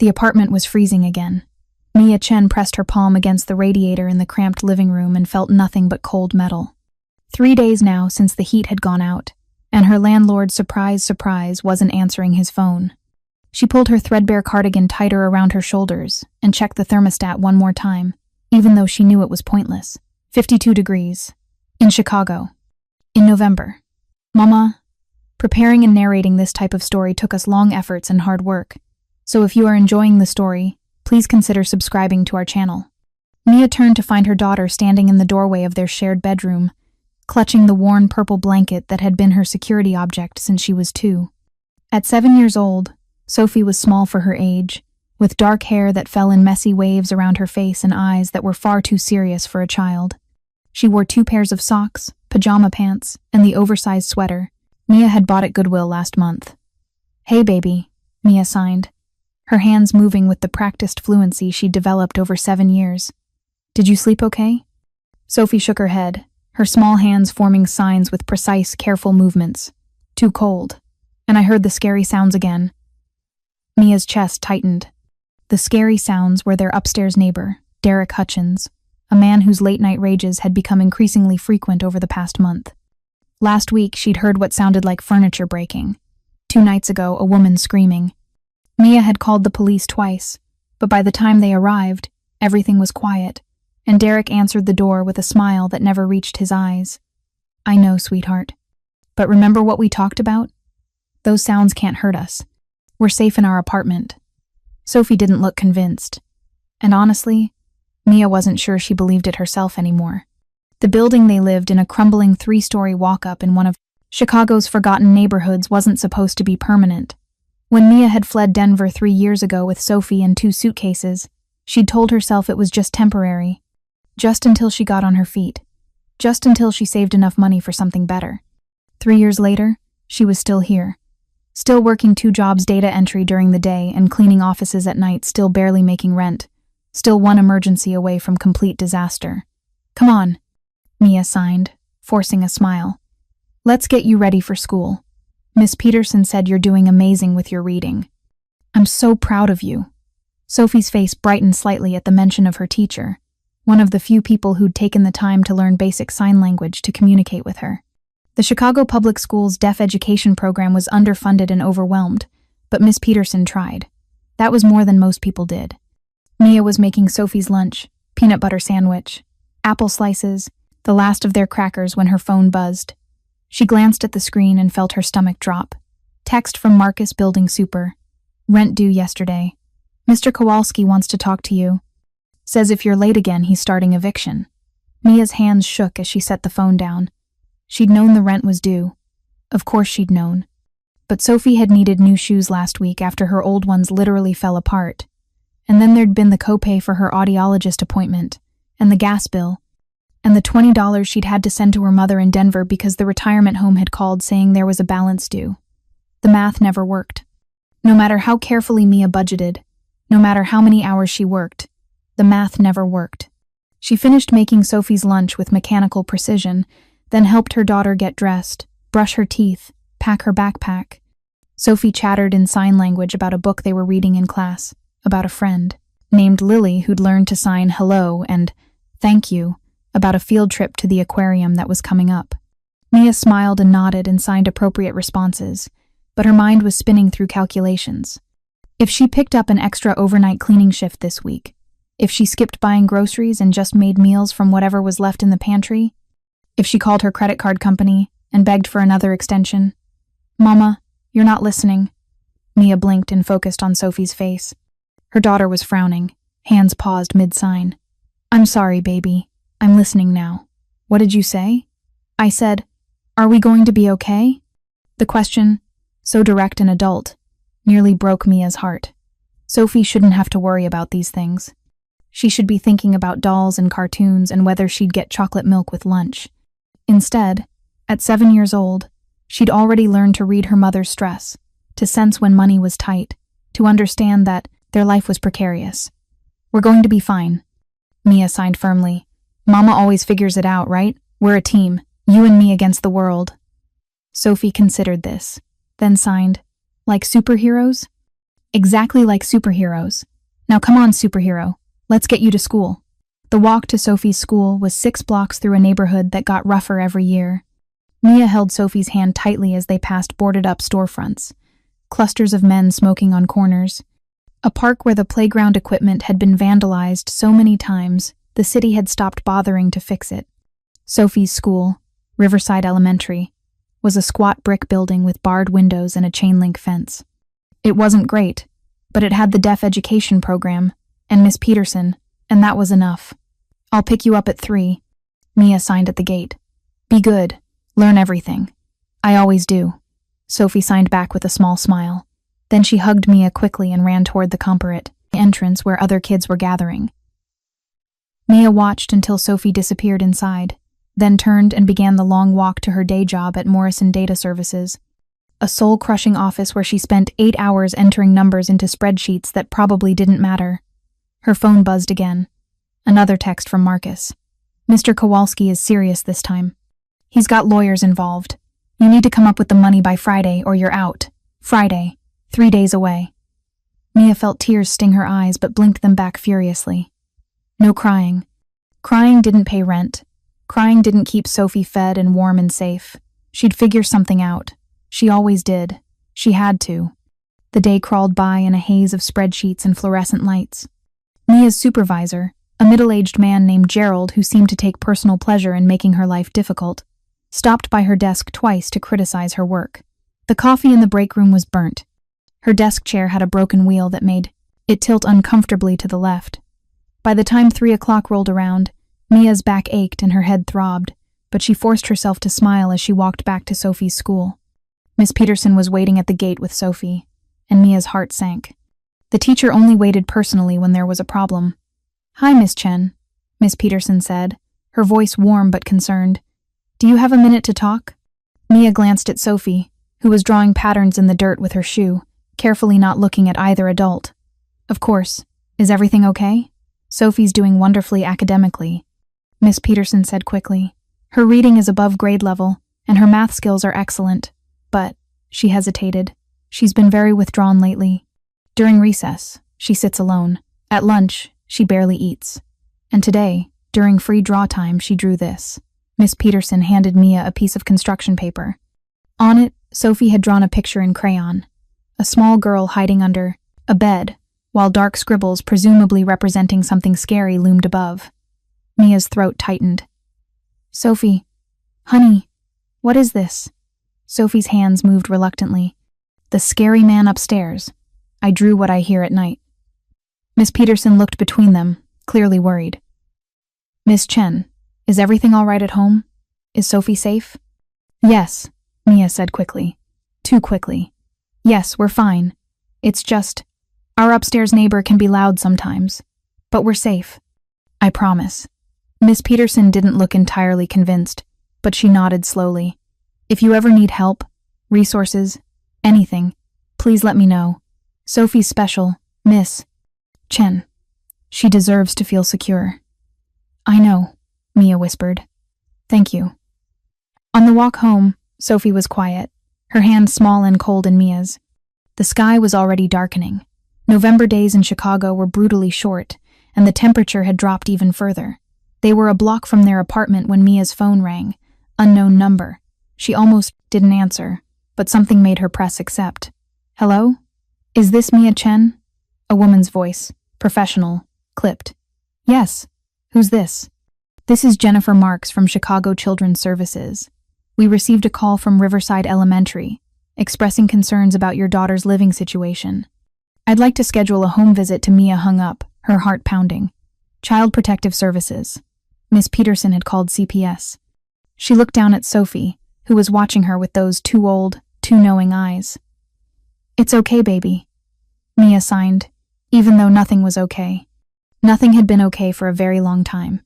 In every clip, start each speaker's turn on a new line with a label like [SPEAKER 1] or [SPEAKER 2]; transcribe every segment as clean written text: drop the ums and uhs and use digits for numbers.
[SPEAKER 1] The apartment was freezing again. Mia Chen pressed her palm against the radiator in the cramped living room and felt nothing but cold metal. 3 days now since the heat had gone out, and her landlord, surprise, wasn't answering his phone. She pulled her threadbare cardigan tighter around her shoulders and checked the thermostat one more time, even though she knew it was pointless. 52 degrees. In Chicago. In November. Mama, preparing and narrating this type of story took us long efforts and hard work, so if you are enjoying the story, please consider subscribing to our channel. Mia turned to find her daughter standing in the doorway of their shared bedroom, clutching the worn purple blanket that had been her security object since she was 2. At 7 years old, Sophie was small for her age, with dark hair that fell in messy waves around her face and eyes that were far too serious for a child. She wore 2 pairs of socks, pajama pants, and the oversized sweater Mia had bought at Goodwill last month. "Hey, baby," Mia signed, her hands moving with the practiced fluency she'd developed over 7 years. "Did you sleep okay?" Sophie shook her head, her small hands forming signs with precise, careful movements. "Too cold. And I heard the scary sounds again." Mia's chest tightened. The scary sounds were their upstairs neighbor, Derek Hutchins, a man whose late-night rages had become increasingly frequent over the past month. Last week, she'd heard what sounded like furniture breaking. 2 nights ago, a woman screaming. Mia had called the police twice, but by the time they arrived, everything was quiet, and Derek answered the door with a smile that never reached his eyes. "I know, sweetheart. But remember what we talked about? Those sounds can't hurt us. We're safe in our apartment." Sophie didn't look convinced. And honestly, Mia wasn't sure she believed it herself anymore. The building they lived in, a crumbling 3-story walk-up in one of Chicago's forgotten neighborhoods, wasn't supposed to be permanent. When Mia had fled Denver 3 years ago with Sophie and 2 suitcases, she'd told herself it was just temporary. Just until she got on her feet. Just until she saved enough money for something better. 3 years later, she was still here. Still working 2 jobs, data entry during the day and cleaning offices at night, still barely making rent. Still one emergency away from complete disaster. "Come on," Mia signed, forcing a smile. "Let's get you ready for school. Miss Peterson said you're doing amazing with your reading." "I'm so proud of you." Sophie's face brightened slightly at the mention of her teacher, one of the few people who'd taken the time to learn basic sign language to communicate with her. The Chicago Public Schools' deaf education program was underfunded and overwhelmed, but Miss Peterson tried. That was more than most people did. Mia was making Sophie's lunch, peanut butter sandwich, apple slices, the last of their crackers when her phone buzzed. She glanced at the screen and felt her stomach drop. Text from Marcus, Building Super. "Rent due yesterday. Mr. Kowalski wants to talk to you. Says if you're late again, he's starting eviction." Mia's hands shook as she set the phone down. She'd known the rent was due. Of course she'd known. But Sophie had needed new shoes last week after her old ones literally fell apart. And then there'd been the copay for her audiologist appointment, and the gas bill, and the $20 she'd had to send to her mother in Denver because the retirement home had called saying there was a balance due. The math never worked. No matter how carefully Mia budgeted, no matter how many hours she worked, the math never worked. She finished making Sophie's lunch with mechanical precision, then helped her daughter get dressed, brush her teeth, pack her backpack. Sophie chattered in sign language about a book they were reading in class, about a friend named Lily who'd learned to sign hello and thank you, about a field trip to the aquarium that was coming up. Mia smiled and nodded and signed appropriate responses, but her mind was spinning through calculations. If she picked up an extra overnight cleaning shift this week, if she skipped buying groceries and just made meals from whatever was left in the pantry, if she called her credit card company and begged for another extension. "Mama, you're not listening." Mia blinked and focused on Sophie's face. Her daughter was frowning, hands paused mid-sign. "I'm sorry, baby. I'm listening now. What did you say?" "I said, are we going to be okay?" The question, so direct and adult, nearly broke Mia's heart. Sophie shouldn't have to worry about these things. She should be thinking about dolls and cartoons and whether she'd get chocolate milk with lunch. Instead, at 7 years old, she'd already learned to read her mother's stress, to sense when money was tight, to understand that their life was precarious. "We're going to be fine," Mia signed firmly. "Mama always figures it out, right? We're a team, you and me against the world." Sophie considered this, then signed, "Like superheroes?" Exactly like superheroes. Now come on, superhero. Let's get you to school. The walk to Sophie's school was 6 blocks through a neighborhood that got rougher every year. Mia held Sophie's hand tightly as they passed boarded-up storefronts, clusters of men smoking on corners, a park where the playground equipment had been vandalized so many times the city had stopped bothering to fix it. Sophie's school, Riverside Elementary, was a squat brick building with barred windows and a chain-link fence. It wasn't great, but it had the deaf education program, and Miss Peterson, and that was enough. I'll pick you up at 3, Mia signed at the gate. Be good. Learn everything. I always do. Sophie signed back with a small smile. Then she hugged Mia quickly and ran toward the comparate entrance where other kids were gathering. Mia watched until Sophie disappeared inside, then turned and began the long walk to her day job at Morrison Data Services, a soul-crushing office where she spent 8 hours entering numbers into spreadsheets that probably didn't matter. Her phone buzzed again. Another text from Marcus. Mr. Kowalski is serious this time. He's got lawyers involved. You need to come up with the money by Friday or you're out. Friday, 3 days away. Mia felt tears sting her eyes but blinked them back furiously. No crying. Crying didn't pay rent. Crying didn't keep Sophie fed and warm and safe. She'd figure something out. She always did. She had to. The day crawled by in a haze of spreadsheets and fluorescent lights. Mia's supervisor, a middle-aged man named Gerald who seemed to take personal pleasure in making her life difficult, stopped by her desk twice to criticize her work. The coffee in the break room was burnt. Her desk chair had a broken wheel that made it tilt uncomfortably to the left. By the time 3 o'clock rolled around, Mia's back ached and her head throbbed, but she forced herself to smile as she walked back to Sophie's school. Miss Peterson was waiting at the gate with Sophie, and Mia's heart sank. The teacher only waited personally when there was a problem. "Hi, Miss Chen," Miss Peterson said, her voice warm but concerned. "Do you have a minute to talk?" Mia glanced at Sophie, who was drawing patterns in the dirt with her shoe, carefully not looking at either adult. "Of course. Is everything okay?" "Sophie's doing wonderfully academically," Miss Peterson said quickly. "Her reading is above grade level, and her math skills are excellent. But," she hesitated, "she's been very withdrawn lately. During recess, she sits alone. At lunch, she barely eats. And today, during free draw time, she drew this." Miss Peterson handed Mia a piece of construction paper. On it, Sophie had drawn a picture in crayon. A small girl hiding under a bed, while dark scribbles presumably representing something scary loomed above. Mia's throat tightened. "Sophie, honey, what is this?" Sophie's hands moved reluctantly. "The scary man upstairs. I drew what I hear at night." Miss Peterson looked between them, clearly worried. "Miss Chen, is everything all right at home? Is Sophie safe?" "Yes," Mia said quickly. Too quickly. "Yes, we're fine. It's just, our upstairs neighbor can be loud sometimes. But we're safe. I promise." Miss Peterson didn't look entirely convinced, but she nodded slowly. "If you ever need help, resources, anything, please let me know. Sophie's special, Miss Chen. She deserves to feel secure." "I know," Mia whispered. "Thank you." On the walk home, Sophie was quiet, her hand small and cold in Mia's. The sky was already darkening. November days in Chicago were brutally short, and the temperature had dropped even further. They were a block from their apartment when Mia's phone rang. Unknown number. She almost didn't answer, but something made her press accept. "Hello? Is this Mia Chen?" A woman's voice, professional, clipped. "Yes. Who's this?" "This is Jennifer Marks from Chicago Children's Services. We received a call from Riverside Elementary, expressing concerns about your daughter's living situation. I'd like to schedule a home visit to." Mia hung up, her heart pounding. "Child Protective Services." Miss Peterson had called CPS. She looked down at Sophie, who was watching her with those too old, too knowing eyes. "It's okay, baby," Mia signed, even though nothing was okay. Nothing had been okay for a very long time.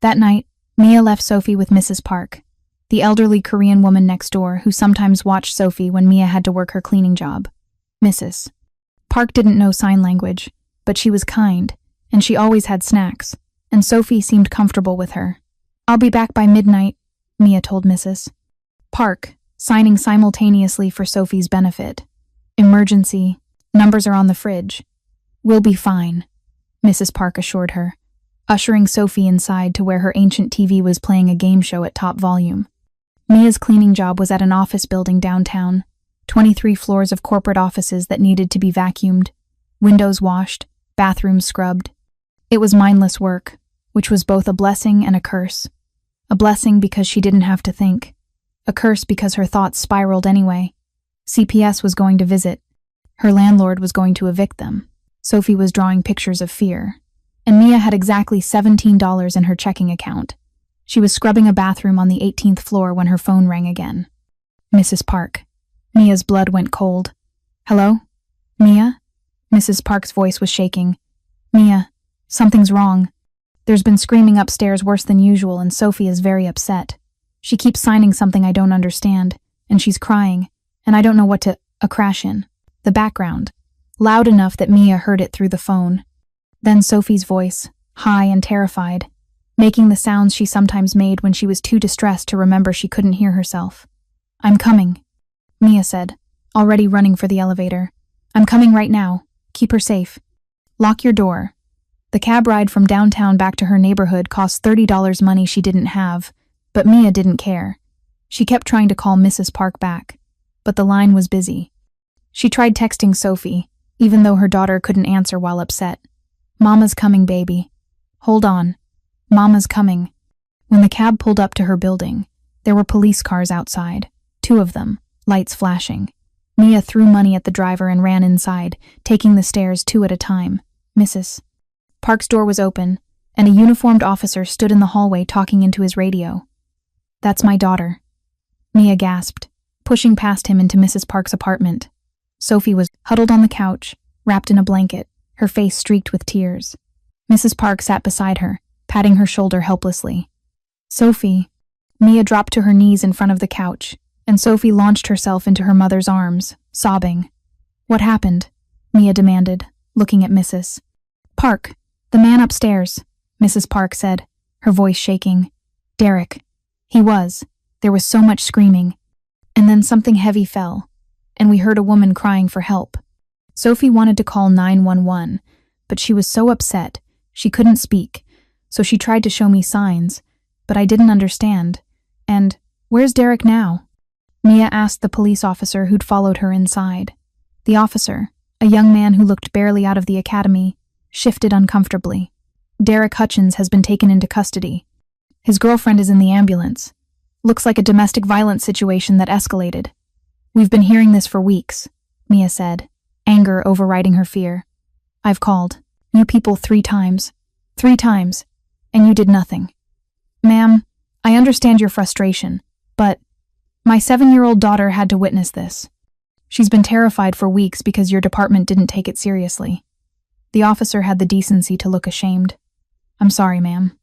[SPEAKER 1] That night, Mia left Sophie with Mrs. Park, the elderly Korean woman next door who sometimes watched Sophie when Mia had to work her cleaning job. Mrs. Park didn't know sign language, but she was kind, and she always had snacks, and Sophie seemed comfortable with her. "I'll be back by midnight," Mia told Mrs. Park, signing simultaneously for Sophie's benefit. "Emergency, Numbers are on the fridge. We'll be fine, Mrs. Park assured her, ushering Sophie inside to where her ancient TV was playing a game show at top volume. Mia's cleaning job was at an office building downtown, 23 floors of corporate offices that needed to be vacuumed, windows washed, bathrooms scrubbed. It was mindless work, which was both a blessing and a curse. A blessing because she didn't have to think. A curse because her thoughts spiraled anyway. CPS was going to visit. Her landlord was going to evict them. Sophie was drawing pictures of fear. And Mia had exactly $17 in her checking account. She was scrubbing a bathroom on the 18th floor when her phone rang again. Mrs. Park. Mia's blood went cold. Hello? Mia? Mrs. Park's voice was shaking. Mia, something's wrong. There's been screaming upstairs worse than usual, and Sophie is very upset. She keeps signing something I don't understand, and she's crying, and I don't know what to crash in. The background, loud enough that Mia heard it through the phone. Then Sophie's voice, high and terrified, making the sounds she sometimes made when she was too distressed to remember she couldn't hear herself. I'm coming, Mia said, already running for the elevator. I'm coming right now. Keep her safe. Lock your door. The cab ride from downtown back to her neighborhood cost $30 money she didn't have, but Mia didn't care. She kept trying to call Mrs. Park back, but the line was busy. She tried texting Sophie, even though her daughter couldn't answer while upset. Mama's coming, baby. Hold on. Mama's coming. When the cab pulled up to her building, there were police cars outside, 2 of them, lights flashing. Mia threw money at the driver and ran inside, taking the stairs 2 at a time. Mrs. Park's door was open, and a uniformed officer stood in the hallway talking into his radio. That's my daughter. Mia gasped, pushing past him into Mrs. Park's apartment. Sophie was huddled on the couch, wrapped in a blanket, her face streaked with tears. Mrs. Park sat beside her, patting her shoulder helplessly. Sophie. Mia dropped to her knees in front of the couch, and Sophie launched herself into her mother's arms, sobbing. What happened? Mia demanded, looking at Mrs. Park. The man upstairs, Mrs. Park said, her voice shaking. Derek. He was. There was so much screaming. And then something heavy fell, and we heard a woman crying for help. Sophie wanted to call 911, but she was so upset, she couldn't speak, so she tried to show me signs, but I didn't understand. And, where's Derek now? Mia asked the police officer who'd followed her inside. The officer, a young man who looked barely out of the academy, shifted uncomfortably. Derek Hutchins has been taken into custody. His girlfriend is in the ambulance. Looks like a domestic violence situation that escalated. We've been hearing this for weeks, Mia said, anger overriding her fear. I've called you people 3 times. 3 times. And you did nothing. Ma'am, I understand your frustration, but my 7-year-old daughter had to witness this. She's been terrified for weeks because your department didn't take it seriously. The officer had the decency to look ashamed. I'm sorry, ma'am.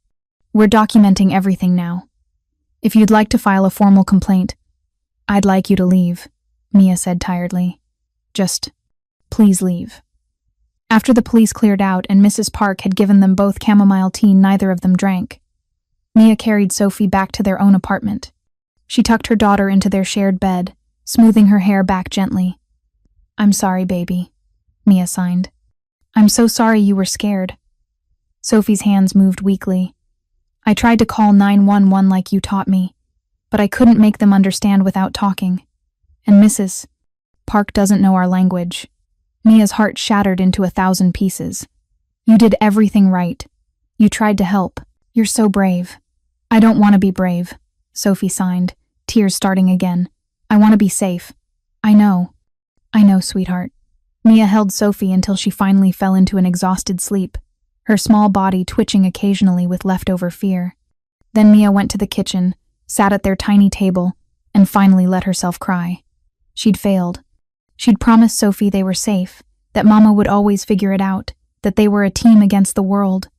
[SPEAKER 1] We're documenting everything now. If you'd like to file a formal complaint, I'd like you to leave, Mia said tiredly. Just, please leave. After the police cleared out and Mrs. Park had given them both chamomile tea neither of them drank, Mia carried Sophie back to their own apartment. She tucked her daughter into their shared bed, smoothing her hair back gently. I'm sorry, baby, Mia signed. I'm so sorry you were scared. Sophie's hands moved weakly. I tried to call 911 like you taught me, but I couldn't make them understand without talking. And Mrs. Park doesn't know our language. Mia's heart shattered into 1,000 pieces. You did everything right. You tried to help. You're so brave. I don't want to be brave, Sophie signed, tears starting again. I want to be safe. I know, sweetheart. Mia held Sophie until she finally fell into an exhausted sleep, her small body twitching occasionally with leftover fear. Then Mia went to the kitchen, sat at their tiny table, and finally let herself cry. She'd failed. She'd promised Sophie they were safe, that Mama would always figure it out, that they were a team against the world.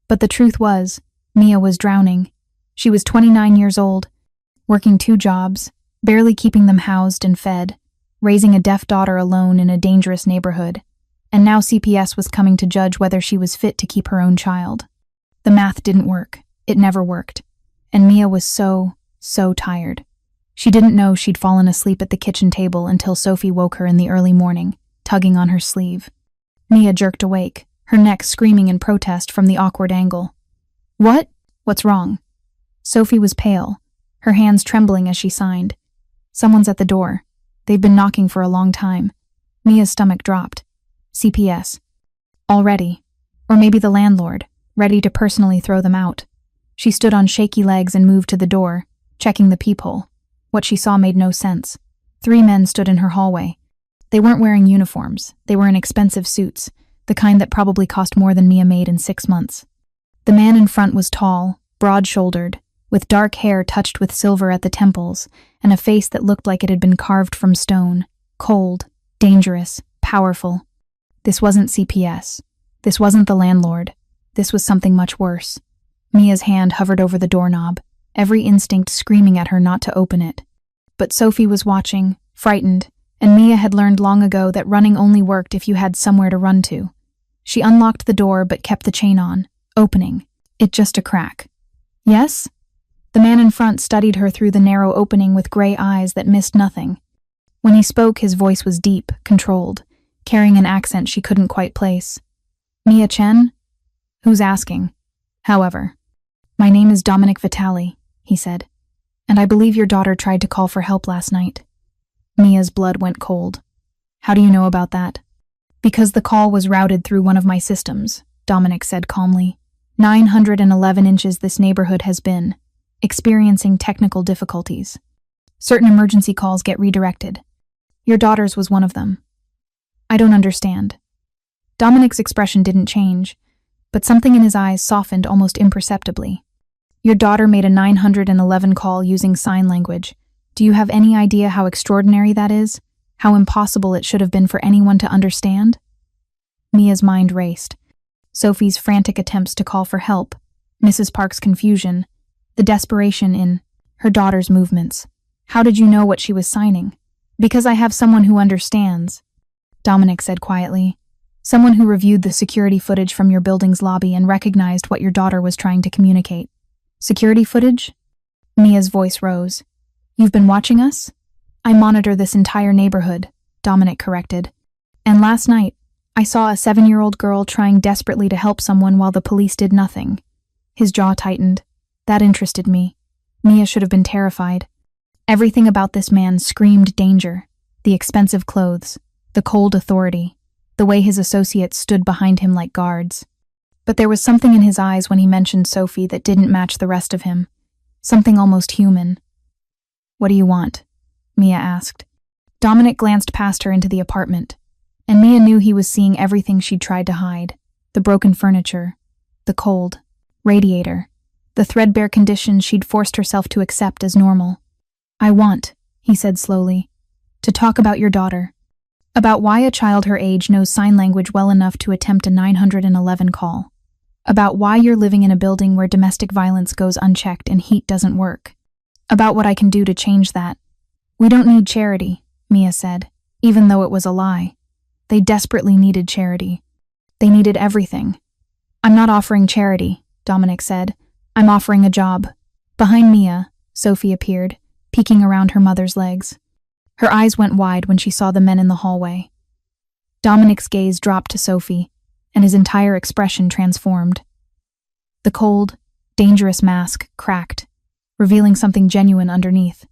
[SPEAKER 1] But the truth was, Mia was drowning. She was 29 years old, working 2 jobs, barely keeping them housed and fed, raising a deaf daughter alone in a dangerous neighborhood, and now CPS was coming to judge whether she was fit to keep her own child. The math didn't work. It never worked. And Mia was so tired. She didn't know she'd fallen asleep at the kitchen table until Sophie woke her in the early morning, tugging on her sleeve. Mia jerked awake, her neck screaming in protest from the awkward angle. What? What's wrong? Sophie was pale, her hands trembling as she signed. Someone's at the door. They've been knocking for a long time. Mia's stomach dropped. CPS. Already. Or maybe the landlord, ready to personally throw them out. She stood on shaky legs and moved to the door, checking the peephole. What she saw made no sense. 3 men stood in her hallway. They weren't wearing uniforms. They were in expensive suits, the kind that probably cost more than Mia made in 6 months. The man in front was tall, broad-shouldered, with dark hair touched with silver at the temples, and a face that looked like it had been carved from stone, cold, dangerous, powerful. This wasn't CPS. This wasn't the landlord. This was something much worse. Mia's hand hovered over the doorknob, every instinct screaming at her not to open it. But Sophie was watching, frightened, and Mia had learned long ago that running only worked if you had somewhere to run to. She unlocked the door but kept the chain on, opening. It just a crack. Yes? The man in front studied her through the narrow opening with gray eyes that missed nothing. When he spoke, his voice was deep, controlled, carrying an accent she couldn't quite place. Mia Chen? Who's asking? However. My name is Dominic Vitale, he said, and I believe your daughter tried to call for help last night. Mia's blood went cold. How do you know about that? Because the call was routed through one of my systems, Dominic said calmly. 911 inches this neighborhood has been, experiencing technical difficulties. Certain emergency calls get redirected. Your daughter's was one of them. I don't understand. Dominic's expression didn't change, but something in his eyes softened almost imperceptibly. Your daughter made a 911 call using sign language. Do you have any idea how extraordinary that is? How impossible it should have been for anyone to understand? Mia's mind raced. Sophie's frantic attempts to call for help, Mrs. Park's confusion, the desperation in her daughter's movements. How did you know what she was signing? Because I have someone who understands, Dominic said quietly. Someone who reviewed the security footage from your building's lobby and recognized what your daughter was trying to communicate. Security footage? Mia's voice rose. You've been watching us? I monitor this entire neighborhood, Dominic corrected. And last night, I saw a 7-year-old girl trying desperately to help someone while the police did nothing. His jaw tightened. That interested me. Mia should have been terrified. Everything about this man screamed danger. The expensive clothes, the cold authority, the way his associates stood behind him like guards. But there was something in his eyes when he mentioned Sophie that didn't match the rest of him. Something almost human. What do you want? Mia asked. Dominic glanced past her into the apartment, and Mia knew he was seeing everything she'd tried to hide. The broken furniture, the cold, radiator, the threadbare conditions she'd forced herself to accept as normal. I want, he said slowly, to talk about your daughter. About why a child her age knows sign language well enough to attempt a 911 call. About why you're living in a building where domestic violence goes unchecked and heat doesn't work. About what I can do to change that. We don't need charity, Mia said, even though it was a lie. They desperately needed charity. They needed everything. I'm not offering charity, Dominic said. I'm offering a job. Behind Mia, Sophie appeared, peeking around her mother's legs. Her eyes went wide when she saw the men in the hallway. Dominic's gaze dropped to Sophie, and his entire expression transformed. The cold, dangerous mask cracked, revealing something genuine underneath.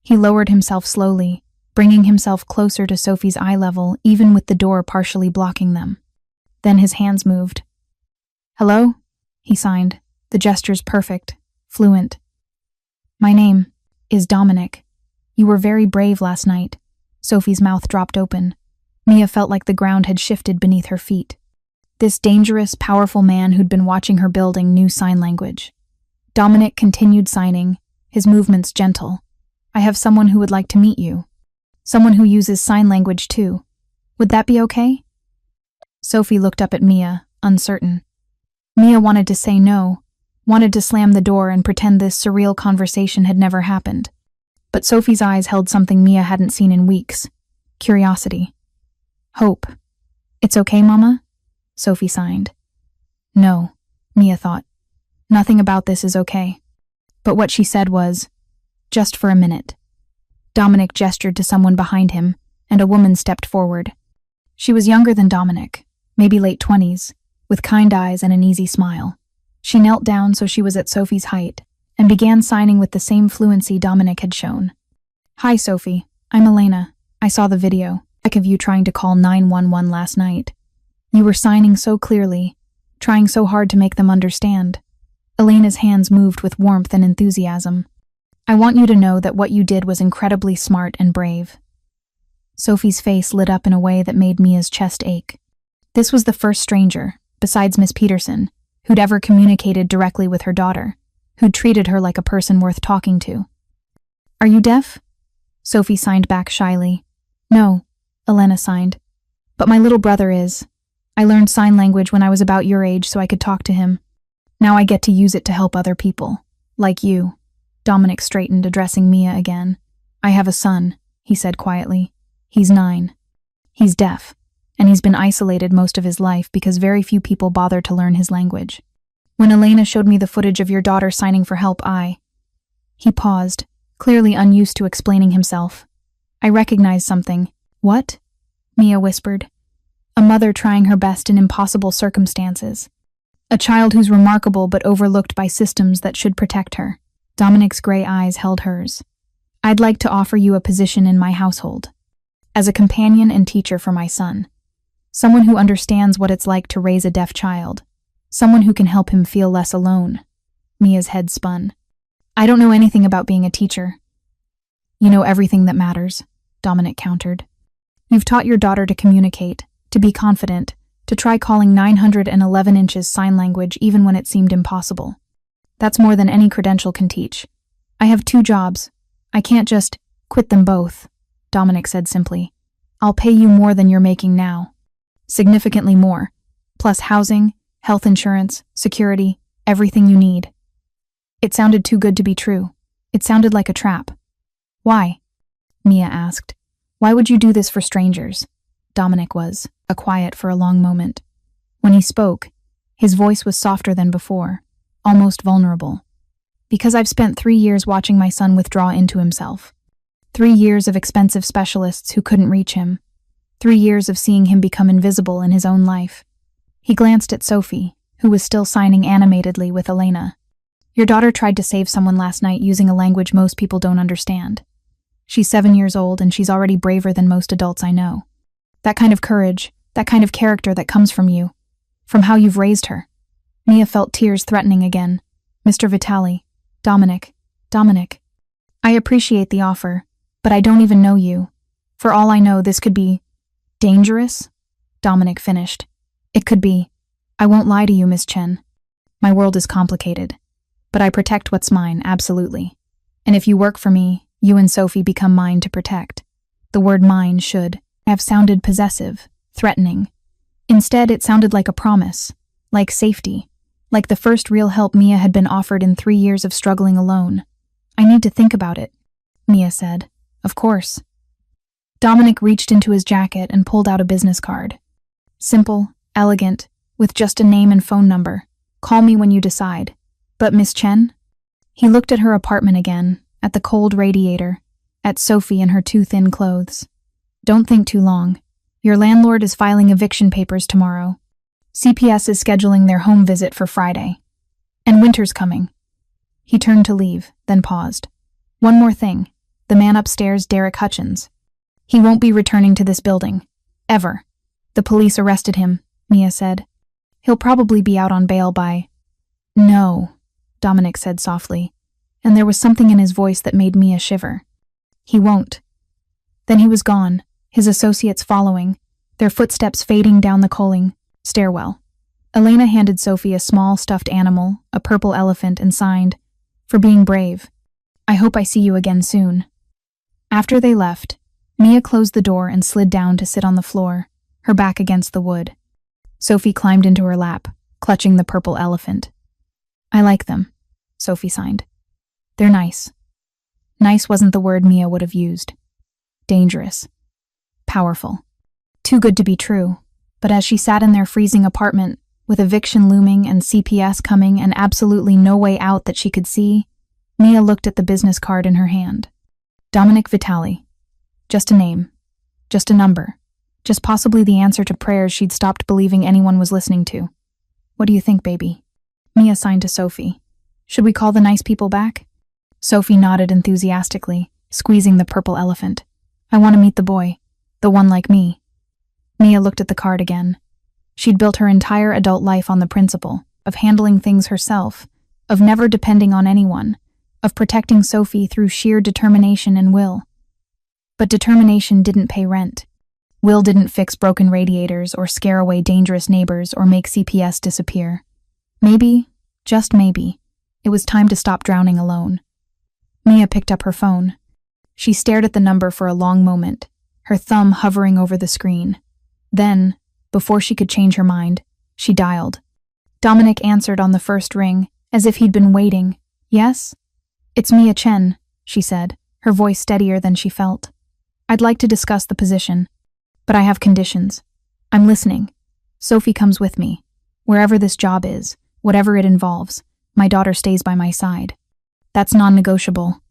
[SPEAKER 1] He lowered himself slowly, bringing himself closer to Sophie's eye level, even with the door partially blocking them. Then his hands moved. Hello? He signed, the gestures perfect, fluent. My name is Dominic. You were very brave last night. Sophie's mouth dropped open. Mia felt like the ground had shifted beneath her feet. This dangerous, powerful man who'd been watching her building knew sign language. Dominic continued signing, his movements gentle. I have someone who would like to meet you. Someone who uses sign language too. Would that be okay? Sophie looked up at Mia, uncertain. Mia wanted to say no, wanted to slam the door and pretend this surreal conversation had never happened. But Sophie's eyes held something Mia hadn't seen in weeks. Curiosity. Hope. It's okay, Mama? Sophie signed. No, Mia thought. Nothing about this is okay. But what she said was, just for a minute. Dominic gestured to someone behind him, and a woman stepped forward. She was younger than Dominic, maybe late 20s, with kind eyes and an easy smile. She knelt down so she was at Sophie's height and began signing with the same fluency Dominic had shown. "Hi, Sophie. I'm Elena. I saw the video of you trying to call 911 last night. You were signing so clearly, trying so hard to make them understand." Elena's hands moved with warmth and enthusiasm. "I want you to know that what you did was incredibly smart and brave." Sophie's face lit up in a way that made Mia's chest ache. This was the first stranger, besides Miss Peterson, who'd ever communicated directly with her daughter, who'd treated her like a person worth talking to. "Are you deaf?" Sophie signed back shyly. "No," Elena signed. "But my little brother is. I learned sign language when I was about your age so I could talk to him. Now I get to use it to help other people, like you." Dominic straightened, addressing Mia again. "I have a son," he said quietly. "He's 9. He's deaf, and he's been isolated most of his life because very few people bother to learn his language. When Elena showed me the footage of your daughter signing for help, He paused, clearly unused to explaining himself. "I recognized something." "What?" Mia whispered. "A mother trying her best in impossible circumstances. A child who's remarkable but overlooked by systems that should protect her." Dominic's gray eyes held hers. "I'd like to offer you a position in my household. As a companion and teacher for my son. Someone who understands what it's like to raise a deaf child. Someone who can help him feel less alone." Mia's head spun. "I don't know anything about being a teacher." "You know everything that matters," Dominic countered. "You've taught your daughter to communicate, to be confident, to try calling 911 inches sign language even when it seemed impossible. That's more than any credential can teach. I have 2 jobs. I can't just quit them both," Dominic said simply. "I'll pay you more than you're making now. Significantly more. Plus housing, health insurance, security, everything you need." It sounded too good to be true. It sounded like a trap. "Why?" Mia asked. "Why would you do this for strangers?" Dominic was quiet for a long moment. When he spoke, his voice was softer than before, almost vulnerable. "Because I've spent 3 years watching my son withdraw into himself. 3 years of expensive specialists who couldn't reach him. 3 years of seeing him become invisible in his own life." He glanced at Sophie, who was still signing animatedly with Elena. "Your daughter tried to save someone last night using a language most people don't understand. She's 7 years old and she's already braver than most adults I know. That kind of courage, that kind of character that comes from you, from how you've raised her." Mia felt tears threatening again. "Mr. Vitale, Dominic. I appreciate the offer, but I don't even know you. For all I know, this could be dangerous," Dominic finished. "It could be. I won't lie to you, Miss Chen. My world is complicated, but I protect what's mine, absolutely. And if you work for me, you and Sophie become mine to protect." The word mine should have sounded possessive, threatening. Instead, it sounded like a promise, like safety, like the first real help Mia had been offered in 3 years of struggling alone. "I need to think about it," Mia said. "Of course." Dominic reached into his jacket and pulled out a business card. Simple, elegant, with just a name and phone number. "Call me when you decide." "But Miss Chen?" He looked at her apartment again, at the cold radiator, at Sophie in her too thin clothes. "Don't think too long. Your landlord is filing eviction papers tomorrow. CPS is scheduling their home visit for Friday. And winter's coming." He turned to leave, then paused. "One more thing. The man upstairs, Derek Hutchins. He won't be returning to this building. Ever. The police arrested him," Mia said. "He'll probably be out on bail by—" "No," Dominic said softly, and there was something in his voice that made Mia shiver. "He won't." Then he was gone, his associates following, their footsteps fading down the coaling stairwell. Elena handed Sophie a small stuffed animal, a purple elephant, and signed, "For being brave. I hope I see you again soon." After they left, Mia closed the door and slid down to sit on the floor, her back against the wood. Sophie climbed into her lap, clutching the purple elephant. "I like them," Sophie signed. "They're nice." Nice wasn't the word Mia would have used. Dangerous. Powerful. Too good to be true. But as she sat in their freezing apartment, with eviction looming and CPS coming and absolutely no way out that she could see, Mia looked at the business card in her hand. Dominic Vitale. Just a name. Just a number. Just possibly the answer to prayers she'd stopped believing anyone was listening to. What do you think, baby? Mia signed to Sophie. Should we call the nice people back? Sophie nodded enthusiastically, squeezing the purple elephant. I want to meet the boy. The one like me. Mia looked at the card again. She'd built her entire adult life on the principle of handling things herself, of never depending on anyone, of protecting Sophie through sheer determination and will. But determination didn't pay rent. Will didn't fix broken radiators or scare away dangerous neighbors or make CPS disappear. Maybe, just maybe, it was time to stop drowning alone. Mia picked up her phone. She stared at the number for a long moment, her thumb hovering over the screen. Then, before she could change her mind, she dialed. Dominic answered on the first ring, as if he'd been waiting. Yes? It's Mia Chen, she said, her voice steadier than she felt. I'd like to discuss the position, but I have conditions. I'm listening. Sophie comes with me. Wherever this job is, whatever it involves, my daughter stays by my side. That's non-negotiable.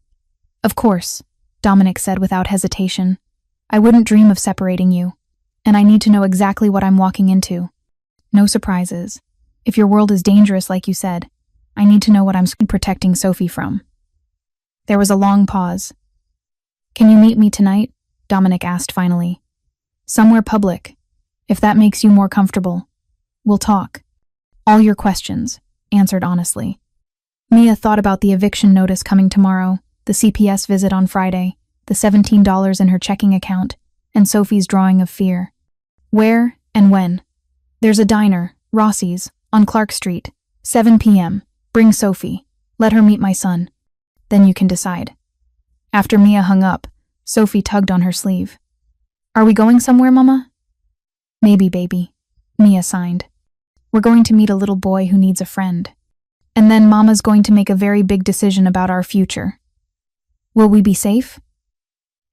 [SPEAKER 1] Of course, Dominic said without hesitation. I wouldn't dream of separating you, and I need to know exactly what I'm walking into. No surprises. If your world is dangerous like you said, I need to know what I'm protecting Sophie from. There was a long pause. Can you meet me tonight? Dominic asked finally. Somewhere public. If that makes you more comfortable. We'll talk. All your questions, answered honestly. Mia thought about the eviction notice coming tomorrow, the CPS visit on Friday, the $17 in her checking account, and Sophie's drawing of fear. Where and when? There's a diner, Rossi's, on Clark Street, 7 p.m. Bring Sophie. Let her meet my son. Then you can decide. After Mia hung up, Sophie tugged on her sleeve. Are we going somewhere, Mama? Maybe, baby, Mia signed. We're going to meet a little boy who needs a friend. And then Mama's going to make a very big decision about our future. Will we be safe?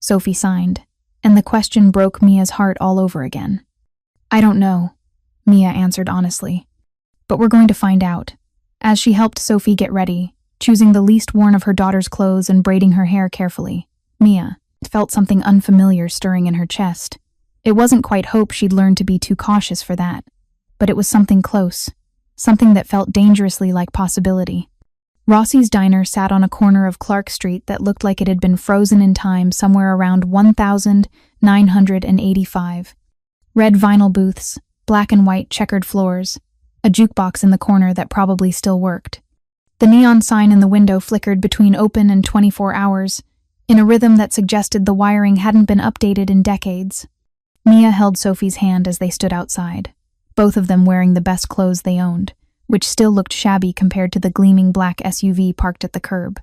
[SPEAKER 1] Sophie signed, and the question broke Mia's heart all over again. I don't know, Mia answered honestly. But we're going to find out. As she helped Sophie get ready, choosing the least worn of her daughter's clothes and braiding her hair carefully, Mia felt something unfamiliar stirring in her chest. It wasn't quite hope she'd learned to be too cautious for that, but it was something close, something that felt dangerously like possibility. Rossi's diner sat on a corner of Clark Street that looked like it had been frozen in time somewhere around 1985. Red vinyl booths, black and white checkered floors, a jukebox in the corner that probably still worked. The neon sign in the window flickered between open and 24 hours, in a rhythm that suggested the wiring hadn't been updated in decades. Mia held Sophie's hand as they stood outside, both of them wearing the best clothes they owned, which still looked shabby compared to the gleaming black SUV parked at the curb.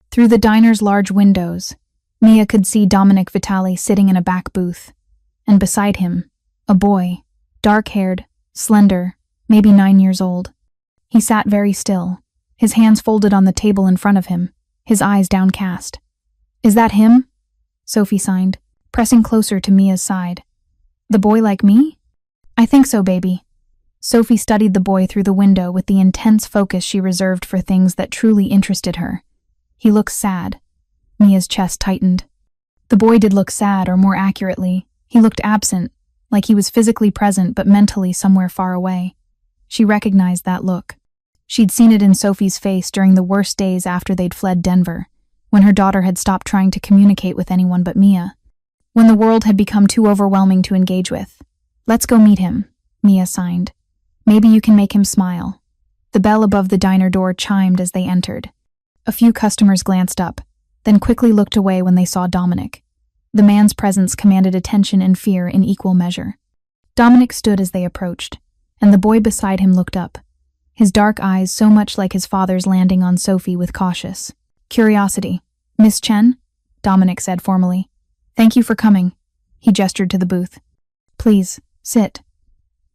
[SPEAKER 1] Through the diner's large windows, Mia could see Dominic Vitale sitting in a back booth, and beside him, a boy, dark-haired, slender, maybe 9 years old. He sat very still, his hands folded on the table in front of him, his eyes downcast. Is that him? Sophie signed, pressing closer to Mia's side. The boy like me? I think so, baby. Sophie studied the boy through the window with the intense focus she reserved for things that truly interested her. He looked sad. Mia's chest tightened. The boy did look sad, or more accurately, he looked absent, like he was physically present but mentally somewhere far away. She recognized that look. She'd seen it in Sophie's face during the worst days after they'd fled Denver, when her daughter had stopped trying to communicate with anyone but Mia, when the world had become too overwhelming to engage with. Let's go meet him, Mia signed. Maybe you can make him smile. The bell above the diner door chimed as they entered. A few customers glanced up, then quickly looked away when they saw Dominic. The man's presence commanded attention and fear in equal measure. Dominic stood as they approached, and the boy beside him looked up, his dark eyes so much like his father's landing on Sophie with cautious curiosity. Miss Chen? Dominic said formally. Thank you for coming. He gestured to the booth. Please, sit.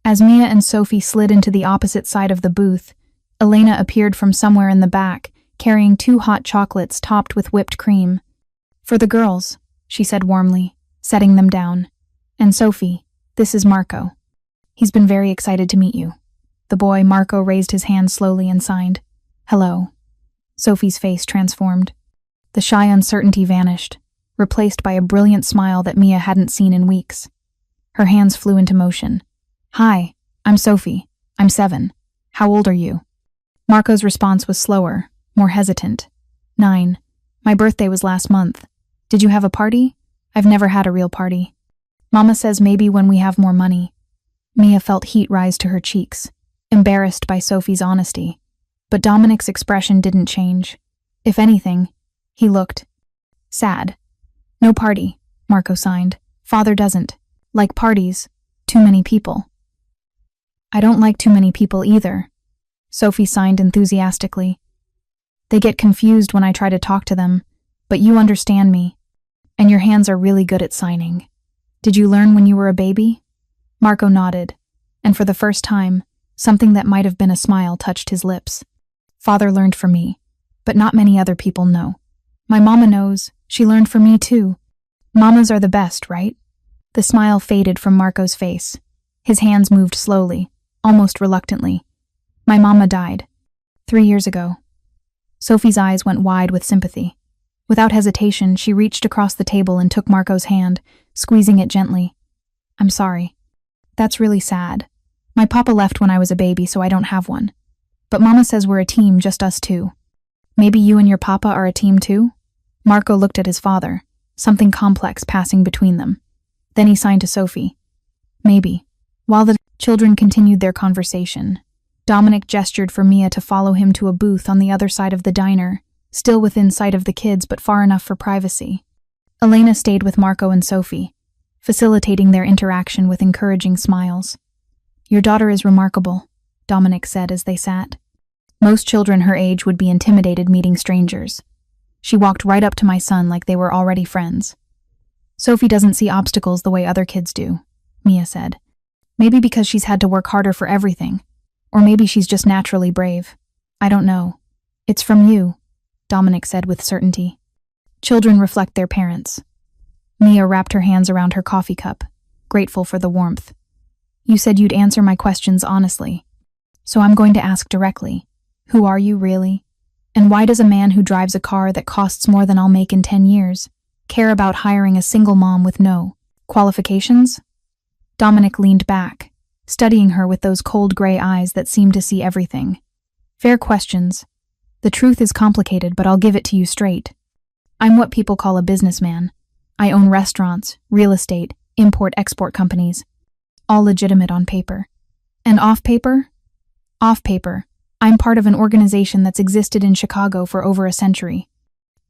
[SPEAKER 1] As Mia and Sophie slid into the opposite side of the booth, Elena appeared from somewhere in the back, carrying 2 hot chocolates topped with whipped cream. For the girls, she said warmly, setting them down. And Sophie, this is Marco. He's been very excited to meet you. The boy, Marco, raised his hand slowly and signed. Hello. Sophie's face transformed. The shy uncertainty vanished, replaced by a brilliant smile that Mia hadn't seen in weeks. Her hands flew into motion. Hi, I'm Sophie. I'm 7. How old are you? Marco's response was slower, more hesitant. 9. My birthday was last month. Did you have a party? I've never had a real party. Mama says maybe when we have more money. Mia felt heat rise to her cheeks, embarrassed by Sophie's honesty. But Dominic's expression didn't change. If anything, he looked sad. No party, Marco signed. Father doesn't like parties. Too many people. I don't like too many people either, Sophie signed enthusiastically. They get confused when I try to talk to them, but you understand me. And your hands are really good at signing. Did you learn when you were a baby? Marco nodded, and for the first time, something that might have been a smile touched his lips. Father learned for me, but not many other people know. My mama knows. She learned for me too. Mamas are the best, right? The smile faded from Marco's face. His hands moved slowly, almost reluctantly. My mama died 3 years ago. Sophie's eyes went wide with sympathy. Without hesitation, she reached across the table and took Marco's hand, squeezing it gently. I'm sorry. That's really sad. My papa left when I was a baby, so I don't have one. But Mama says we're a team, just us two. Maybe you and your papa are a team too? Marco looked at his father, something complex passing between them. Then he signed to Sophie. Maybe. While the children continued their conversation, Dominic gestured for Mia to follow him to a booth on the other side of the diner, still within sight of the kids but far enough for privacy. Elena stayed with Marco and Sophie, facilitating their interaction with encouraging smiles. Your daughter is remarkable, Dominic said as they sat. Most children her age would be intimidated meeting strangers. She walked right up to my son like they were already friends. Sophie doesn't see obstacles the way other kids do, Mia said. Maybe because she's had to work harder for everything. Or maybe she's just naturally brave. I don't know. It's from you, Dominic said with certainty. Children reflect their parents. Mia wrapped her hands around her coffee cup, grateful for the warmth. You said you'd answer my questions honestly. So I'm going to ask directly. Who are you, really? And why does a man who drives a car that costs more than I'll make in 10 years care about hiring a single mom with no qualifications? Dominic leaned back, studying her with those cold gray eyes that seemed to see everything. Fair questions. The truth is complicated, but I'll give it to you straight. I'm what people call a businessman. I own restaurants, real estate, import-export companies. All legitimate on paper. And off paper? Off paper, I'm part of an organization that's existed in Chicago for over a century.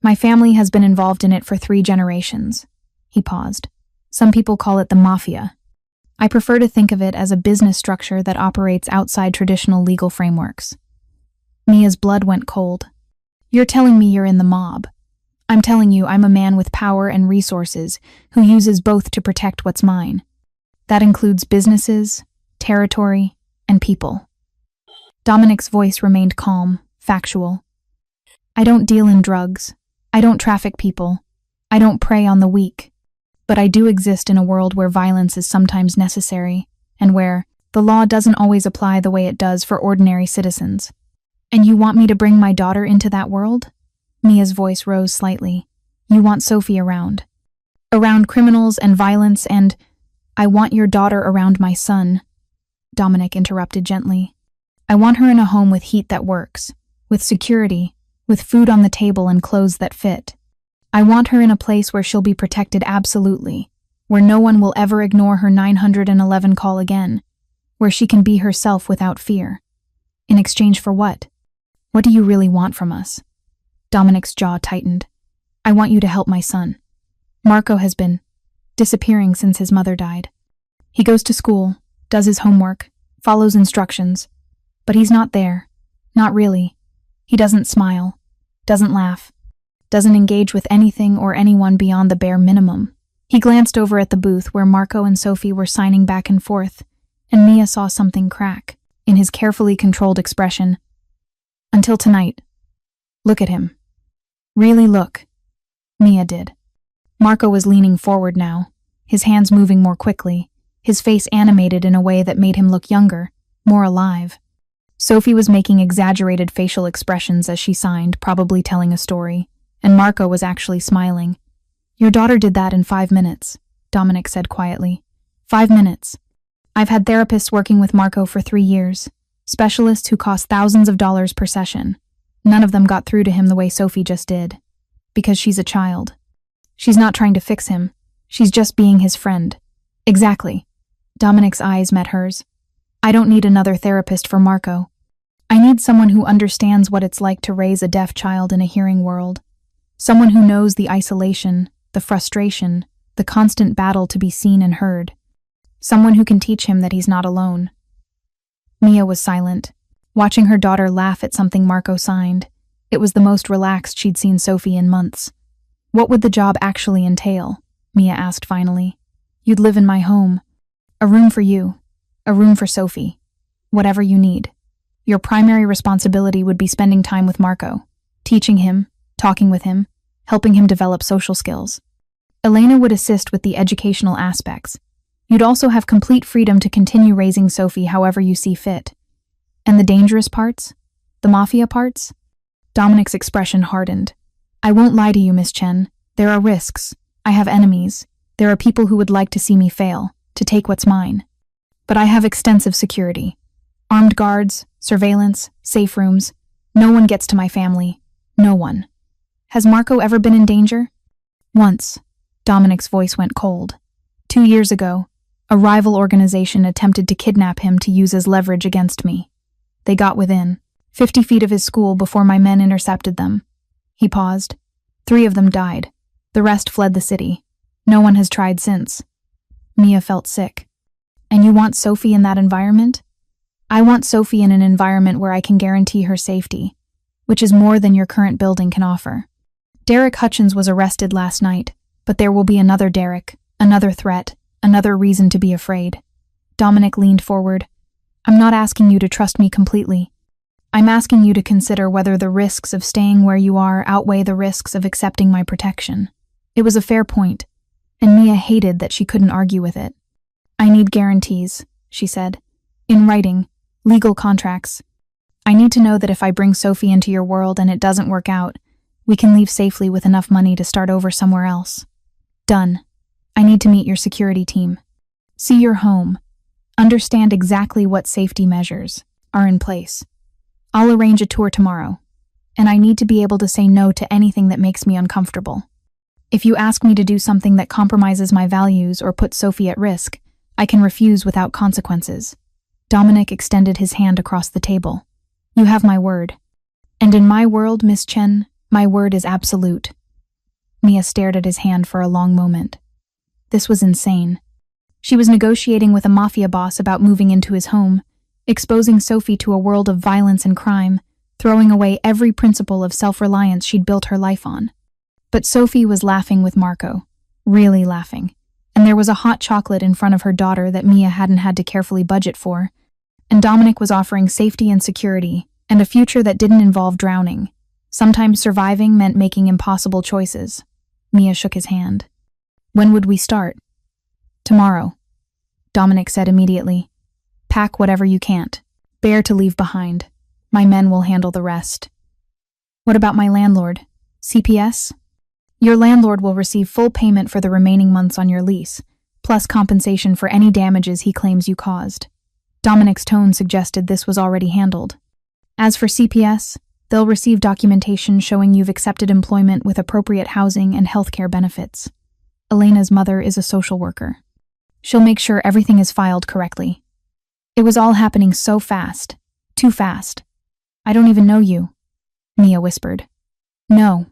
[SPEAKER 1] My family has been involved in it for 3 generations. He paused. Some people call it the Mafia. I prefer to think of it as a business structure that operates outside traditional legal frameworks. Mia's blood went cold. You're telling me you're in the mob. I'm telling you I'm a man with power and resources who uses both to protect what's mine. That includes businesses, territory, and people. Dominic's voice remained calm, factual. I don't deal in drugs. I don't traffic people. I don't prey on the weak. But I do exist in a world where violence is sometimes necessary, and where the law doesn't always apply the way it does for ordinary citizens. And you want me to bring my daughter into that world? Mia's voice rose slightly. You want Sophie around. Around criminals and violence and... I want your daughter around my son, Dominic interrupted gently. I want her in a home with heat that works, with security, with food on the table and clothes that fit. I want her in a place where she'll be protected absolutely, where no one will ever ignore her 911 call again, where she can be herself without fear. In exchange for what? What do you really want from us? Dominic's jaw tightened. I want you to help my son. Marco has been disappearing since his mother died. He goes to school, does his homework, follows instructions, but he's not there. Not really. He doesn't smile, doesn't laugh, doesn't engage with anything or anyone beyond the bare minimum. He glanced over at the booth where Marco and Sophie were signing back and forth, and Mia saw something crack in his carefully controlled expression. Until tonight. Look at him. Really look. Mia did. Marco was leaning forward now, his hands moving more quickly, his face animated in a way that made him look younger, more alive. Sophie was making exaggerated facial expressions as she signed, probably telling a story, and Marco was actually smiling. Your daughter did that in 5 minutes, Dominic said quietly. 5 minutes. I've had therapists working with Marco for 3 years, specialists who cost thousands of dollars per session. None of them got through to him the way Sophie just did. Because she's a child. She's not trying to fix him. She's just being his friend. Exactly. Dominic's eyes met hers. I don't need another therapist for Marco. I need someone who understands what it's like to raise a deaf child in a hearing world. Someone who knows the isolation, the frustration, the constant battle to be seen and heard. Someone who can teach him that he's not alone. Mia was silent, watching her daughter laugh at something Marco signed. It was the most relaxed she'd seen Sophie in months. What would the job actually entail? Mia asked finally. You'd live in my home. A room for you. A room for Sophie. Whatever you need. Your primary responsibility would be spending time with Marco, teaching him, talking with him, helping him develop social skills. Elena would assist with the educational aspects. You'd also have complete freedom to continue raising Sophie however you see fit. And the dangerous parts? The Mafia parts? Dominic's expression hardened. I won't lie to you, Miss Chen. There are risks. I have enemies. There are people who would like to see me fail, to take what's mine. But I have extensive security. Armed guards, surveillance, safe rooms. No one gets to my family. No one. Has Marco ever been in danger? Once. Dominic's voice went cold. 2 years ago, a rival organization attempted to kidnap him to use as leverage against me. They got within 50 feet of his school before my men intercepted them. He paused. 3 of them died. The rest fled the city. No one has tried since. Mia felt sick. And you want Sophie in that environment? I want Sophie in an environment where I can guarantee her safety, which is more than your current building can offer. Derek Hutchins was arrested last night, but there will be another Derek, another threat, another reason to be afraid. Dominic leaned forward. I'm not asking you to trust me completely. I'm asking you to consider whether the risks of staying where you are outweigh the risks of accepting my protection. It was a fair point, and Mia hated that she couldn't argue with it. I need guarantees, she said. In writing, legal contracts. I need to know that if I bring Sophie into your world and it doesn't work out, we can leave safely with enough money to start over somewhere else. Done. I need to meet your security team. See your home. Understand exactly what safety measures are in place. I'll arrange a tour tomorrow, and I need to be able to say no to anything that makes me uncomfortable. If you ask me to do something that compromises my values or puts Sophie at risk, I can refuse without consequences. Dominic extended his hand across the table. You have my word. And in my world, Miss Chen, my word is absolute. Mia stared at his hand for a long moment. This was insane. She was negotiating with a mafia boss about moving into his home, exposing Sophie to a world of violence and crime, throwing away every principle of self-reliance she'd built her life on. But Sophie was laughing with Marco, really laughing, and there was a hot chocolate in front of her daughter that Mia hadn't had to carefully budget for, and Dominic was offering safety and security, and a future that didn't involve drowning. Sometimes surviving meant making impossible choices. Mia shook his hand. When would we start? Tomorrow, Dominic said immediately. Pack whatever you can't. Bear to leave behind. My men will handle the rest. What about my landlord? CPS? Your landlord will receive full payment for the remaining months on your lease, plus compensation for any damages he claims you caused. Dominic's tone suggested this was already handled. As for CPS, they'll receive documentation showing you've accepted employment with appropriate housing and healthcare benefits. Elena's mother is a social worker. She'll make sure everything is filed correctly. It was all happening so fast. Too fast. I don't even know you, Mia whispered. No,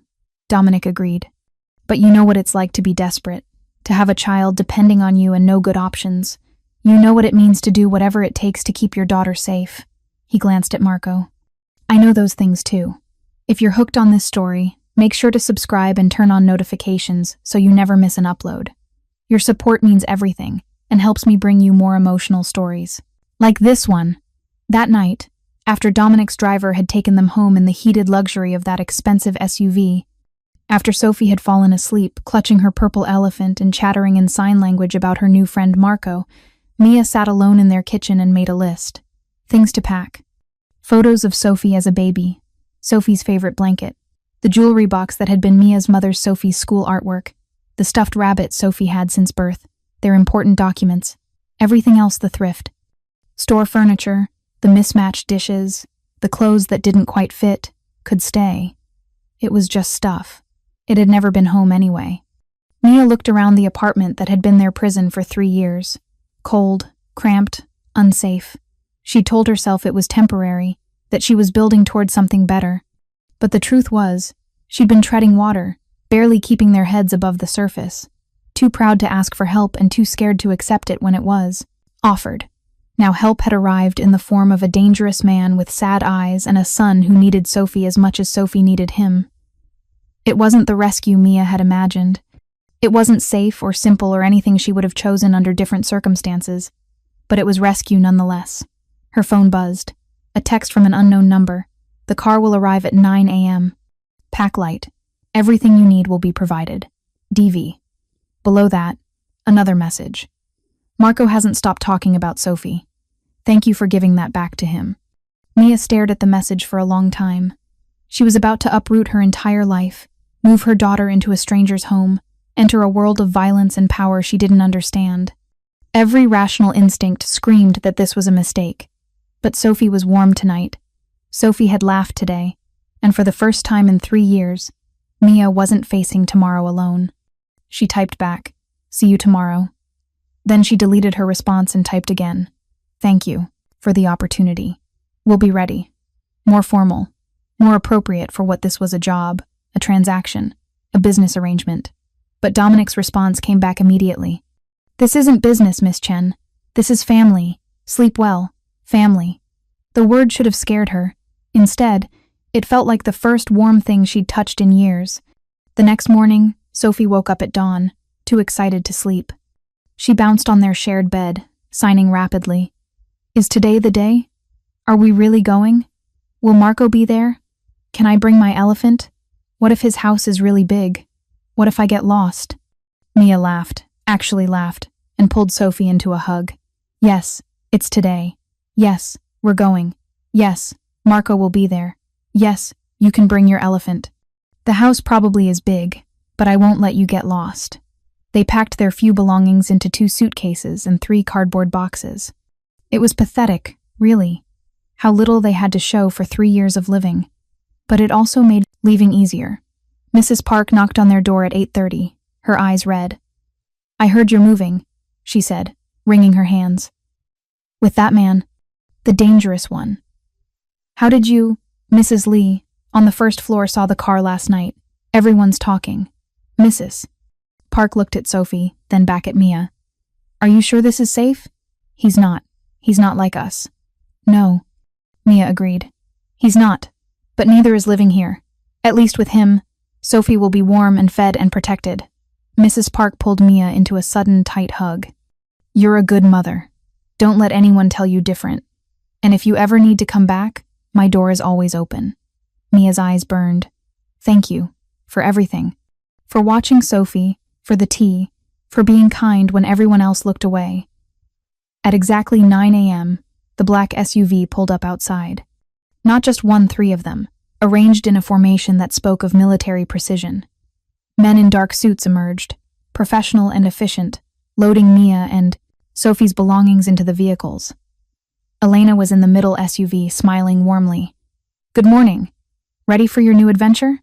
[SPEAKER 1] Dominic agreed. But you know what it's like to be desperate, to have a child depending on you and no good options. You know what it means to do whatever it takes to keep your daughter safe. He glanced at Marco. I know those things too. If you're hooked on this story, make sure to subscribe and turn on notifications so you never miss an upload. Your support means everything and helps me bring you more emotional stories. Like this one. That night, after Dominic's driver had taken them home in the heated luxury of that expensive SUV, after Sophie had fallen asleep, clutching her purple elephant and chattering in sign language about her new friend Marco, Mia sat alone in their kitchen and made a list. Things to pack. Photos of Sophie as a baby, Sophie's favorite blanket, the jewelry box that had been Mia's mother's Sophie's school artwork, the stuffed rabbit Sophie had since birth, their important documents, Everything else the thrift. Store furniture, the mismatched dishes, the clothes that didn't quite fit, could stay. It was just stuff. It had never been home anyway. Mia looked around the apartment that had been their prison for 3 years. Cold, cramped, unsafe. She told herself it was temporary, that she was building toward something better. But the truth was, she'd been treading water, barely keeping their heads above the surface. Too proud to ask for help and too scared to accept it when it was offered. Now help had arrived in the form of a dangerous man with sad eyes and a son who needed Sophie as much as Sophie needed him. It wasn't the rescue Mia had imagined. It wasn't safe or simple or anything she would have chosen under different circumstances, but it was rescue nonetheless. Her phone buzzed. A text from an unknown number. The car will arrive at 9 a.m. Pack light. Everything you need will be provided. DV. Below that, another message. Marco hasn't stopped talking about Sophie. Thank you for giving that back to him. Mia stared at the message for a long time. She was about to uproot her entire life, move her daughter into a stranger's home, enter a world of violence and power she didn't understand. Every rational instinct screamed that this was a mistake. But Sophie was warm tonight. Sophie had laughed today, and for the first time in 3 years, Mia wasn't facing tomorrow alone. She typed back, "See you tomorrow." Then she deleted her response and typed again, "Thank you for the opportunity. We'll be ready." More formal, more appropriate for what this was: a job, a transaction, a business arrangement. But Dominic's response came back immediately. "This isn't business, Miss Chen. This is family. Sleep well. Family." The word should have scared her. Instead, it felt like the first warm thing she'd touched in years. The next morning, Sophie woke up at dawn, too excited to sleep. She bounced on their shared bed, signing rapidly. "Is today the day? Are we really going? Will Marco be there? Can I bring my elephant? What if his house is really big? What if I get lost?" Mia laughed, actually laughed, and pulled Sophie into a hug. "Yes, it's today. Yes, we're going. Yes, Marco will be there. Yes, you can bring your elephant. The house probably is big, but I won't let you get lost." They packed their few belongings into 2 suitcases and 3 cardboard boxes. It was pathetic, really, how little they had to show for 3 years of living. But it also made leaving easier. Mrs. Park knocked on their door at 8:30, her eyes red. "I heard you're moving," she said, wringing her hands. "With that man, the dangerous one." "How did you—" "Mrs. Lee, on the first floor, saw the car last night. Everyone's talking." "Mrs." Park looked at Sophie, then back at Mia. "Are you sure this is safe?" He's not. He's not like us." "No," Mia agreed. "He's not. But neither is living here. At least with him, Sophie will be warm and fed and protected." Mrs. Park pulled Mia into a sudden, tight hug. "You're a good mother. Don't let anyone tell you different. And if you ever need to come back, my door is always open." Mia's eyes burned. "Thank you. For everything. For watching Sophie, for the tea, for being kind when everyone else looked away." At exactly 9 a.m., the black SUV pulled up outside. Not just 3 of them, arranged in a formation that spoke of military precision. Men in dark suits emerged, professional and efficient, loading Mia and Sophie's belongings into the vehicles. Elena was in the middle SUV, smiling warmly. "Good morning. Ready for your new adventure?"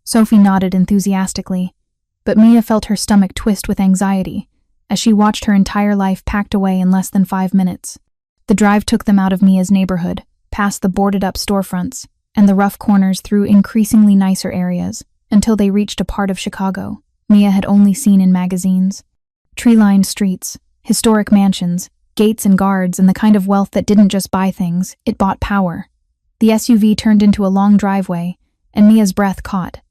[SPEAKER 1] Sophie nodded enthusiastically, but Mia felt her stomach twist with anxiety as she watched her entire life packed away in less than 5 minutes. The drive took them out of Mia's neighborhood, past the boarded-up storefronts and the rough corners through increasingly nicer areas, until they reached a part of Chicago Mia had only seen in magazines. Tree-lined streets, historic mansions, gates and guards, and the kind of wealth that didn't just buy things, it bought power. The SUV turned into a long driveway, and Mia's breath caught.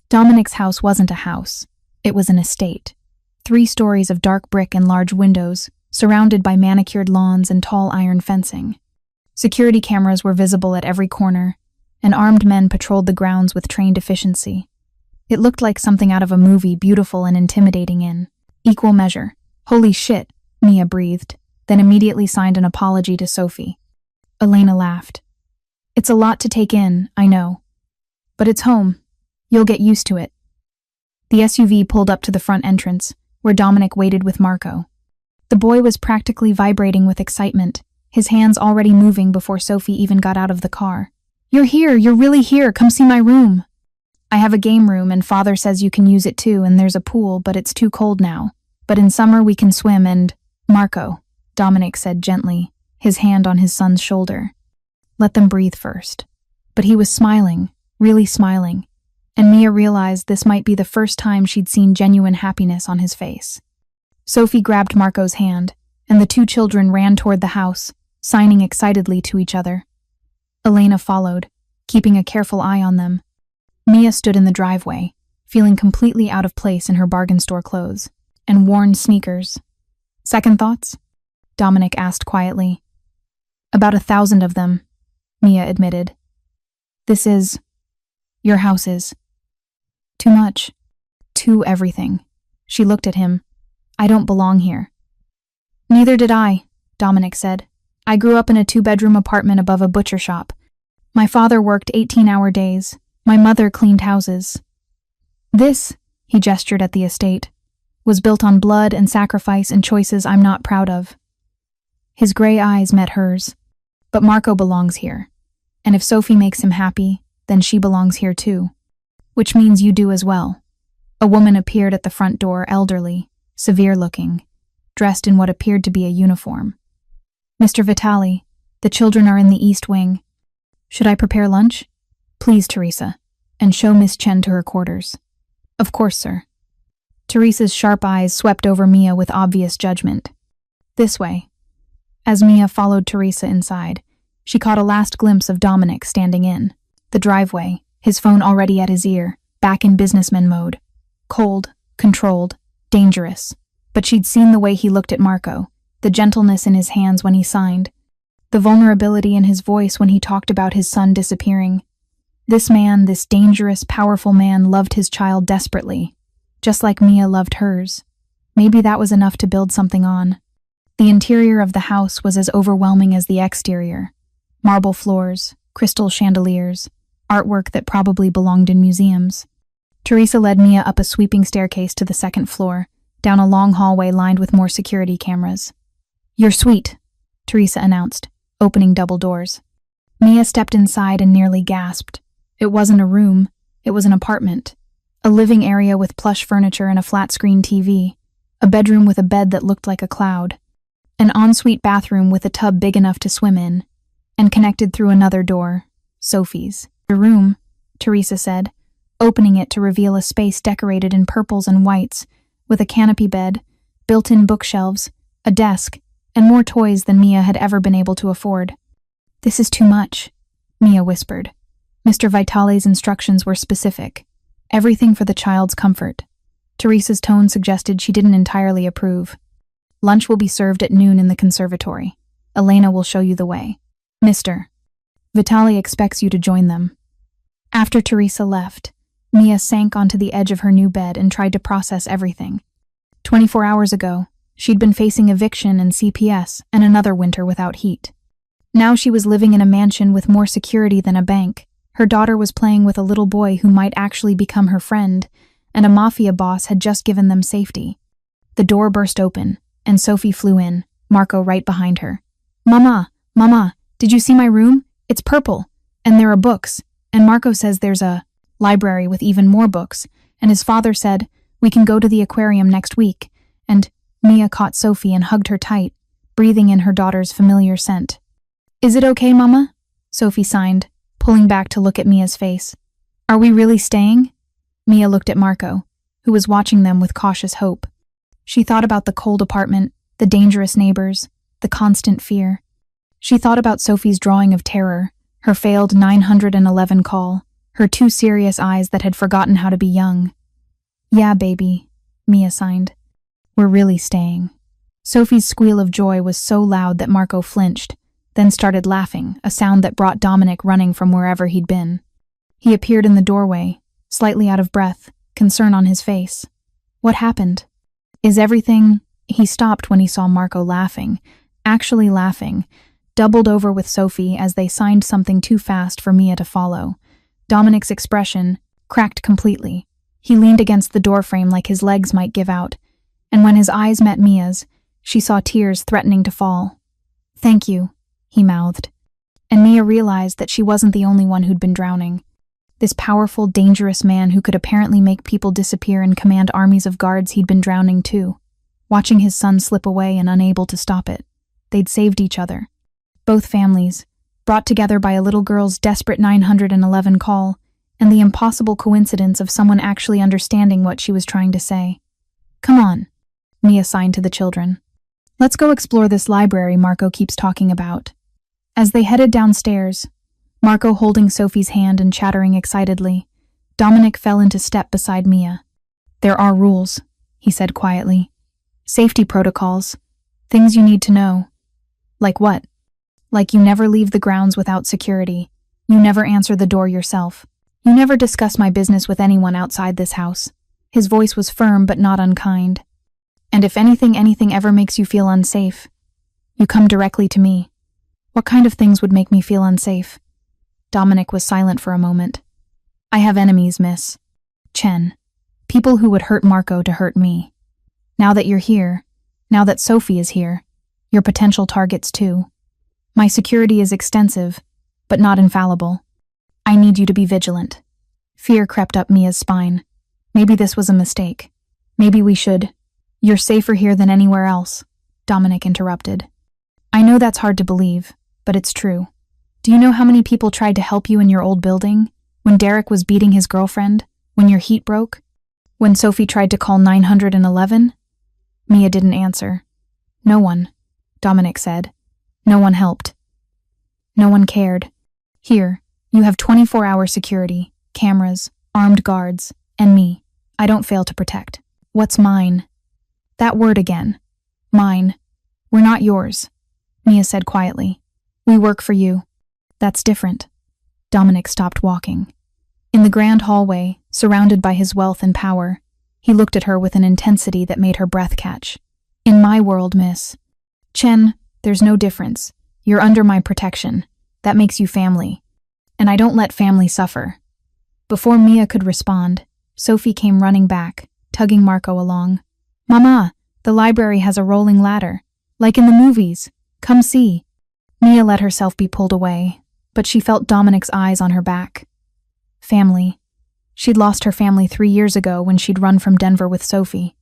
[SPEAKER 1] Dominic's house wasn't a house. It was an estate. 3 stories of dark brick and large windows, surrounded by manicured lawns and tall iron fencing. Security cameras were visible at every corner, and armed men patrolled the grounds with trained efficiency. It looked like something out of a movie, beautiful and intimidating in equal measure. "Holy shit," Mia breathed, then immediately signed an apology to Sophie. Elena laughed. "It's a lot to take in, I know. But it's home. You'll get used to it." The SUV pulled up to the front entrance, where Dominic waited with Marco. The boy was practically vibrating with excitement, his hands already moving before Sophie even got out of the car. "You're here, you're really here, come see my room." "I have a game room and father says you can use it too, and there's a pool, but it's too cold now. But in summer we can swim and—" "Marco," Dominic said gently, his hand on his son's shoulder. "Let them breathe first." But he was smiling, really smiling, and Mia realized this might be the first time she'd seen genuine happiness on his face. Sophie grabbed Marco's hand, and the two children ran toward the house, signing excitedly to each other. Elena followed, keeping a careful eye on them. Mia stood in the driveway, feeling completely out of place in her bargain store clothes and worn sneakers. "Second thoughts?" Dominic asked quietly. "About 1,000 of them," Mia admitted. "This is— your house is. Too much. Too everything." She looked at him. "I don't belong here." "Neither did I," Dominic said. "I grew up in a 2-bedroom apartment above a butcher shop. My father worked 18-hour days. My mother cleaned houses. This," he gestured at the estate, "was built on blood and sacrifice and choices I'm not proud of." His gray eyes met hers. "But Marco belongs here. And if Sophie makes him happy, then she belongs here too. Which means you do as well." A woman appeared at the front door, elderly, severe-looking, dressed in what appeared to be a uniform. "Mr. Vitale, the children are in the East Wing. Should I prepare lunch?" "Please, Teresa, and show Miss Chen to her quarters." "Of course, sir." Teresa's sharp eyes swept over Mia with obvious judgment. "This way." As Mia followed Teresa inside, she caught a last glimpse of Dominic standing in the driveway, his phone already at his ear, back in businessman mode. Cold, controlled, dangerous. But she'd seen the way he looked at Marco, the gentleness in his hands when he signed, the vulnerability in his voice when he talked about his son disappearing. This man, this dangerous, powerful man, loved his child desperately, just like Mia loved hers. Maybe that was enough to build something on. The interior of the house was as overwhelming as the exterior. Marble floors, crystal chandeliers, artwork that probably belonged in museums. Teresa led Mia up a sweeping staircase to the second floor, down a long hallway lined with more security cameras. "Your suite," Teresa announced, opening double doors. Mia stepped inside and nearly gasped. It wasn't a room, it was an apartment. A living area with plush furniture and a flat-screen TV. A bedroom with a bed that looked like a cloud. An ensuite bathroom with a tub big enough to swim in. And connected through another door, Sophie's. "The room," Teresa said, opening it to reveal a space decorated in purples and whites, with a canopy bed, built-in bookshelves, a desk, and more toys than Mia had ever been able to afford. "This is too much," Mia whispered. Mr. Vitale's instructions were specific. Everything for the child's comfort. Teresa's tone suggested she didn't entirely approve. "Lunch will be served at noon in the conservatory. Elena will show you the way. Mr. Vitale expects you to join them." After Teresa left, Mia sank onto the edge of her new bed and tried to process everything. 24 hours ago, she'd been facing eviction and CPS and another winter without heat. Now she was living in a mansion with more security than a bank. Her daughter was playing with a little boy who might actually become her friend, and a Mafia boss had just given them safety. The door burst open, and Sophie flew in, Marco right behind her. Mama, did you see my room? It's purple, and there are books, and Marco says there's a library with even more books, and his father said, we can go to the aquarium next week," and Mia caught Sophie and hugged her tight, breathing in her daughter's familiar scent. "Is it okay, Mama?" Sophie signed, pulling back to look at Mia's face. "Are we really staying?" Mia looked at Marco, who was watching them with cautious hope. She thought about the cold apartment, the dangerous neighbors, the constant fear. She thought about Sophie's drawing of terror, her failed 911 call, her too serious eyes that had forgotten how to be young. "Yeah, baby," Mia signed. "We're really staying." Sophie's squeal of joy was so loud that Marco flinched, then started laughing, a sound that brought Dominic running from wherever he'd been. He appeared in the doorway, slightly out of breath, concern on his face. "What happened? Is everything—" He stopped when he saw Marco laughing, actually laughing, doubled over with Sophie as they signed something too fast for Mia to follow. Dominic's expression cracked completely. He leaned against the doorframe like his legs might give out, and when his eyes met Mia's, She saw tears threatening to fall. "Thank you," he mouthed. And Mia realized that she wasn't the only one who'd been drowning. This powerful, dangerous man who could apparently make people disappear and command armies of guards, he'd been drowning too. Watching his son slip away and unable to stop it. They'd saved each other. Both families, brought together by a little girl's desperate 911 call, and the impossible coincidence of someone actually understanding what she was trying to say. "Come on," Mia signed to the children. "Let's go explore this library Marco keeps talking about." As they headed downstairs, Marco holding Sophie's hand and chattering excitedly, Dominic fell into step beside Mia. "There are rules," he said quietly. "Safety protocols. Things you need to know." "Like what?" "Like you never leave the grounds without security. You never answer the door yourself. You never discuss my business with anyone outside this house." His voice was firm but not unkind. "And if anything ever makes you feel unsafe, you come directly to me." "What kind of things would make me feel unsafe?" Dominic was silent for a moment. "I have enemies, Miss Chen. People who would hurt Marco to hurt me. Now that you're here, now that Sophie is here, you're potential targets too. My security is extensive, but not infallible. I need you to be vigilant." Fear crept up Mia's spine. Maybe this was a mistake. Maybe we should. "You're safer here than anywhere else," Dominic interrupted. "I know that's hard to believe, but it's true. Do you know how many people tried to help you in your old building? When Derek was beating his girlfriend? When your heat broke? When Sophie tried to call 911? Mia didn't answer. "No one," Dominic said. "No one helped. No one cared. Here, you have 24-hour security, cameras, armed guards, and me. I don't fail to protect. What's mine?" That word again. Mine. "We're not yours," Mia said quietly. "We work for you." "That's different." Dominic stopped walking. In the grand hallway, surrounded by his wealth and power, he looked at her with an intensity that made her breath catch. "In my world, Miss Chen, there's no difference. You're under my protection. That makes you family. And I don't let family suffer." Before Mia could respond, Sophie came running back, tugging Marco along. "Mama, the library has a rolling ladder. Like in the movies. Come see." Mia let herself be pulled away, but she felt Dominic's eyes on her back. Family. She'd lost her family 3 years ago when she'd run from Denver with Sophie.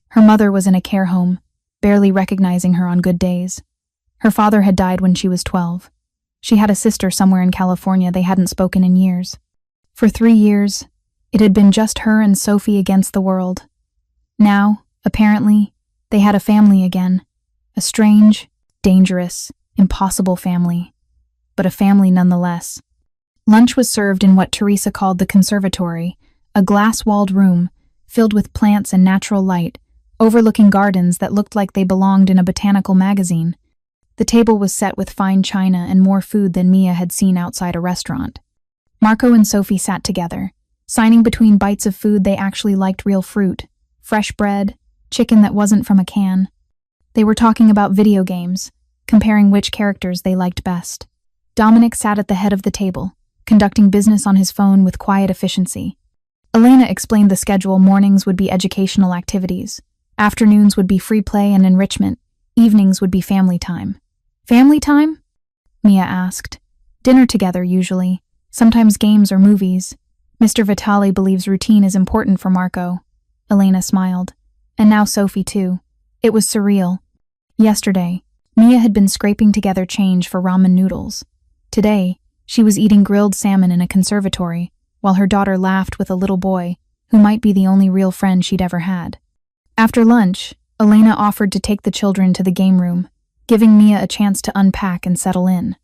[SPEAKER 1] Her mother was in a care home, barely recognizing her on good days. Her father had died when she was 12. She had a sister somewhere in California they hadn't spoken in years. For 3 years, it had been just her and Sophie against the world. Now, apparently, they had a family again. A strange, dangerous, impossible family. But a family nonetheless. Lunch was served in what Teresa called the conservatory, a glass-walled room filled with plants and natural light, overlooking gardens that looked like they belonged in a botanical magazine. The table was set with fine china and more food than Mia had seen outside a restaurant. Marco and Sophie sat together, signing between bites of food they actually liked: real fruit, fresh bread, chicken that wasn't from a can. They were talking about video games, comparing which characters they liked best. Dominic sat at the head of the table, conducting business on his phone with quiet efficiency. Elena explained the schedule. Mornings would be educational activities. Afternoons would be free play and enrichment. Evenings would be family time. "Family time?" Mia asked. "Dinner together, usually. Sometimes games or movies. Mr. Vitale believes routine is important for Marco." Elena smiled. "And now Sophie, too." It was surreal. Yesterday, Mia had been scraping together change for ramen noodles. Today, she was eating grilled salmon in a conservatory, while her daughter laughed with a little boy who might be the only real friend she'd ever had. After lunch, Elena offered to take the children to the game room, giving Mia a chance to unpack and settle in.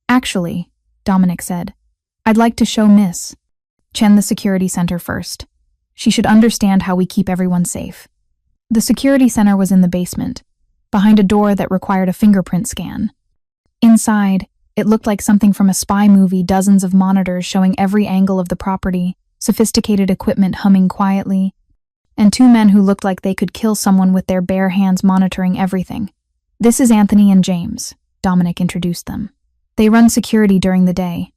[SPEAKER 1] "Actually," Dominic said, "I'd like to show Miss Chen the security center first. She should understand how we keep everyone safe." The security center was in the basement, behind a door that required a fingerprint scan. Inside, it looked like something from a spy movie: dozens of monitors showing every angle of the property, sophisticated equipment humming quietly, and 2 men who looked like they could kill someone with their bare hands monitoring everything. "This is Anthony and James," Dominic introduced them. "They run security during the day.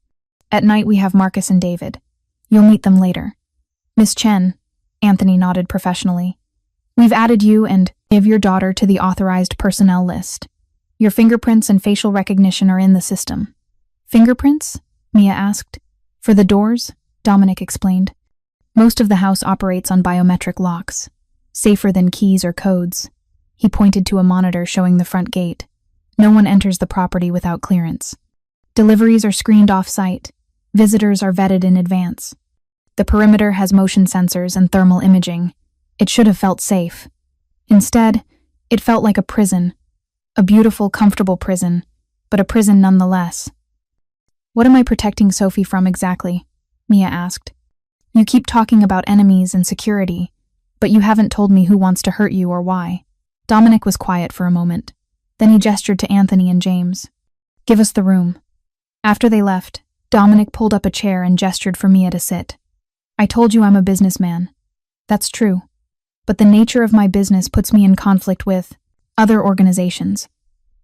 [SPEAKER 1] At night we have Marcus and David. You'll meet them later." "Miss Chen," Anthony nodded professionally. "We've added you and Give your daughter to the authorized personnel list. Your fingerprints and facial recognition are in the system. Fingerprints? Mia asked. For the doors? Dominic explained. Most of the house operates on biometric locks, safer than keys or codes. He pointed to a monitor showing the front gate. No one enters the property without clearance. Deliveries are screened off-site. Visitors are vetted in advance. The perimeter has motion sensors and thermal imaging. It should have felt safe. Instead, it felt like a prison. A beautiful, comfortable prison, but a prison nonetheless. What am I protecting Sophie from exactly? Mia asked. You keep talking about enemies and security, but you haven't told me who wants to hurt you or why. Dominic was quiet for a moment. Then he gestured to Anthony and James. Give us the room. After they left, Dominic pulled up a chair and gestured for Mia to sit. I told you I'm a businessman. That's true. But the nature of my business puts me in conflict with other organizations.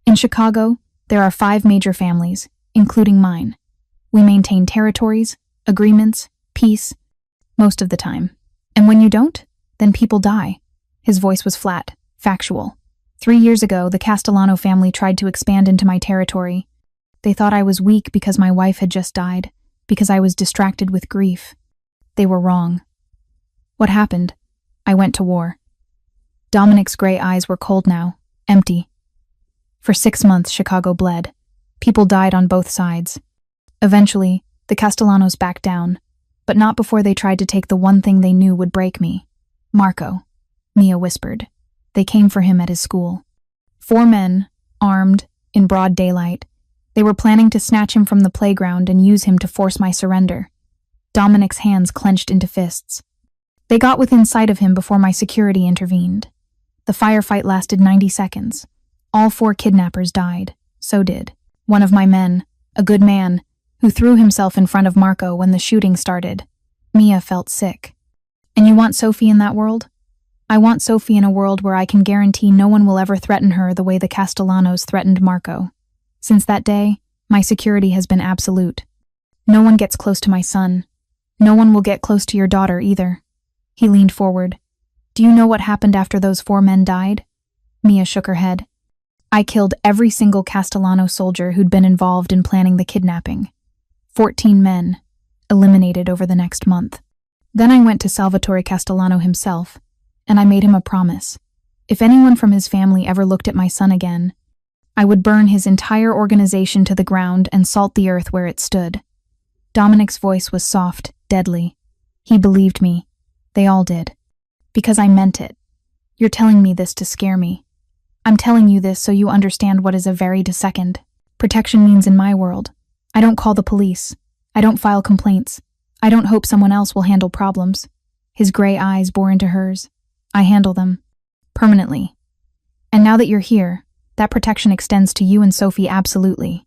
[SPEAKER 1] In Chicago, there are 5 major families, including mine. We maintain territories, agreements, peace, most of the time. And when you don't, then people die. His voice was flat, factual. 3 years ago, the Castellano family tried to expand into my territory. They thought I was weak because my wife had just died, because I was distracted with grief. They were wrong. What happened? I went to war. Dominic's gray eyes were cold now, empty. For 6 months, Chicago bled. People died on both sides. Eventually, the Castellanos backed down, but not before they tried to take the one thing they knew would break me. Marco, Mia whispered. They came for him at his school. 4 men, armed, in broad daylight. They were planning to snatch him from the playground and use him to force my surrender. Dominic's hands clenched into fists. They got within sight of him before my security intervened. The firefight lasted 90 seconds. All 4 kidnappers died. So did one of my men, a good man, who threw himself in front of Marco when the shooting started. Mia felt sick. And you want Sophie in that world? I want Sophie in a world where I can guarantee no one will ever threaten her the way the Castellanos threatened Marco. Since that day, my security has been absolute. No one gets close to my son. No one will get close to your daughter either. He leaned forward. Do you know what happened after those 4 men died? Mia shook her head. I killed every single Castellano soldier who'd been involved in planning the kidnapping. 14 men, eliminated over the next month. Then I went to Salvatore Castellano himself, and I made him a promise. If anyone from his family ever looked at my son again, I would burn his entire organization to the ground and salt the earth where it stood. Dominic's voice was soft, deadly. He believed me. They all did. Because I meant it. You're telling me this to scare me. I'm telling you this so you understand what is a very second. Protection means in my world. I don't call the police. I don't file complaints. I don't hope someone else will handle problems. His gray eyes bore into hers. I handle them. Permanently. And now that you're here, that protection extends to you and Sophie absolutely.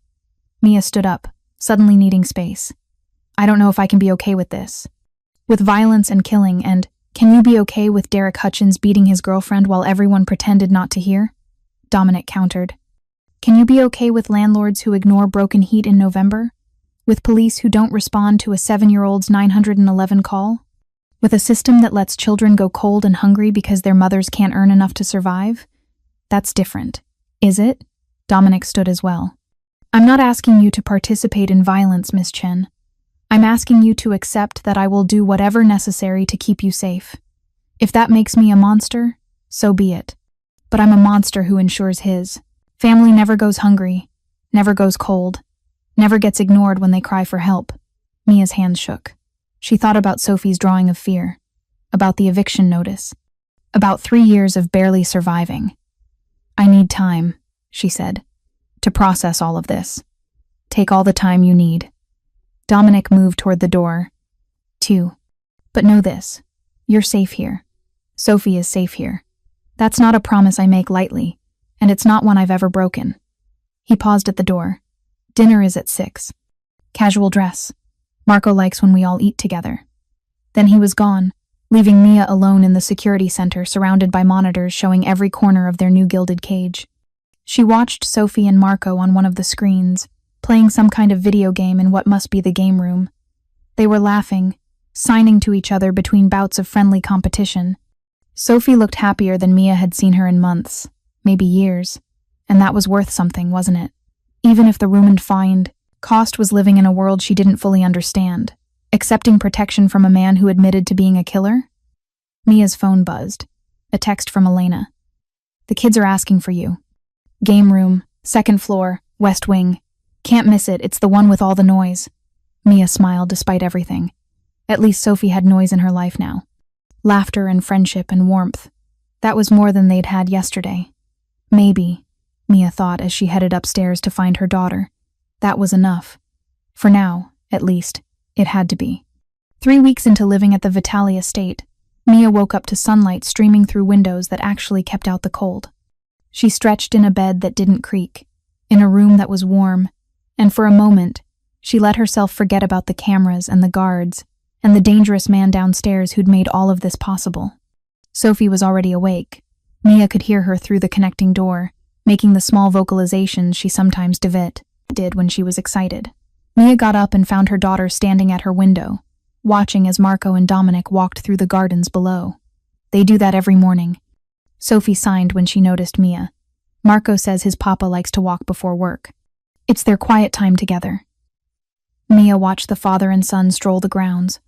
[SPEAKER 1] Mia stood up, suddenly needing space. I don't know if I can be okay with this. With violence and killing, and can you be okay with Derek Hutchins beating his girlfriend while everyone pretended not to hear? Dominic countered. Can you be okay with landlords who ignore broken heat in November? With police who don't respond to a 7-year-old's 911 call? With a system that lets children go cold and hungry because their mothers can't earn enough to survive? That's different. Is it? Dominic stood as well. I'm not asking you to participate in violence, Miss Chen. I'm asking you to accept that I will do whatever necessary to keep you safe. If that makes me a monster, so be it. But I'm a monster who ensures his family never goes hungry, never goes cold, never gets ignored when they cry for help. Mia's hands shook. She thought about Sophie's drawing of fear, about the eviction notice, about 3 years of barely surviving. I need time, she said, to process all of this. Take all the time you need. Dominic moved toward the door. 2. But know this. You're safe here. Sophie is safe here. That's not a promise I make lightly, and it's not one I've ever broken. He paused at the door. Dinner is at 6. Casual dress. Marco likes when we all eat together. Then he was gone, leaving Mia alone in the security center surrounded by monitors showing every corner of their new gilded cage. She watched Sophie and Marco on one of the screens, playing some kind of video game in what must be the game room. They were laughing, signing to each other between bouts of friendly competition. Sophie looked happier than Mia had seen her in months, maybe years, and that was worth something, wasn't it? Even if the ruined find cost was living in a world she didn't fully understand, accepting protection from a man who admitted to being a killer? Mia's phone buzzed. A text from Elena. "The kids are asking for you. Game room, second floor, west wing. Can't miss it, it's the one with all the noise." Mia smiled despite everything. At least Sophie had noise in her life now. Laughter and friendship and warmth. That was more than they'd had yesterday. Maybe, Mia thought as she headed upstairs to find her daughter. That was enough. For now, at least, it had to be. 3 weeks into living at the Vitale estate, Mia woke up to sunlight streaming through windows that actually kept out the cold. She stretched in a bed that didn't creak, in a room that was warm, and for a moment, she let herself forget about the cameras and the guards and the dangerous man downstairs who'd made all of this possible. Sophie was already awake. Mia could hear her through the connecting door, making the small vocalizations she sometimes did when she was excited. Mia got up and found her daughter standing at her window, watching as Marco and Dominic walked through the gardens below. They do that every morning. Sophie sighed when she noticed Mia. Marco says his papa likes to walk before work. It's their quiet time together. Mia watched the father and son stroll the grounds,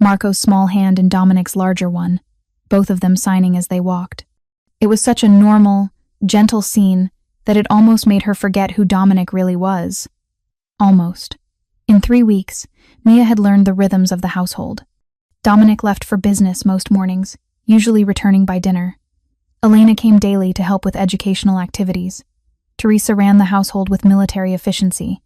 [SPEAKER 1] Marco's small hand in Dominic's larger one, both of them signing as they walked. It was such a normal, gentle scene that it almost made her forget who Dominic really was. Almost. In 3 weeks, Mia had learned the rhythms of the household. Dominic left for business most mornings, usually returning by dinner. Elena came daily to help with educational activities. Teresa ran the household with military efficiency.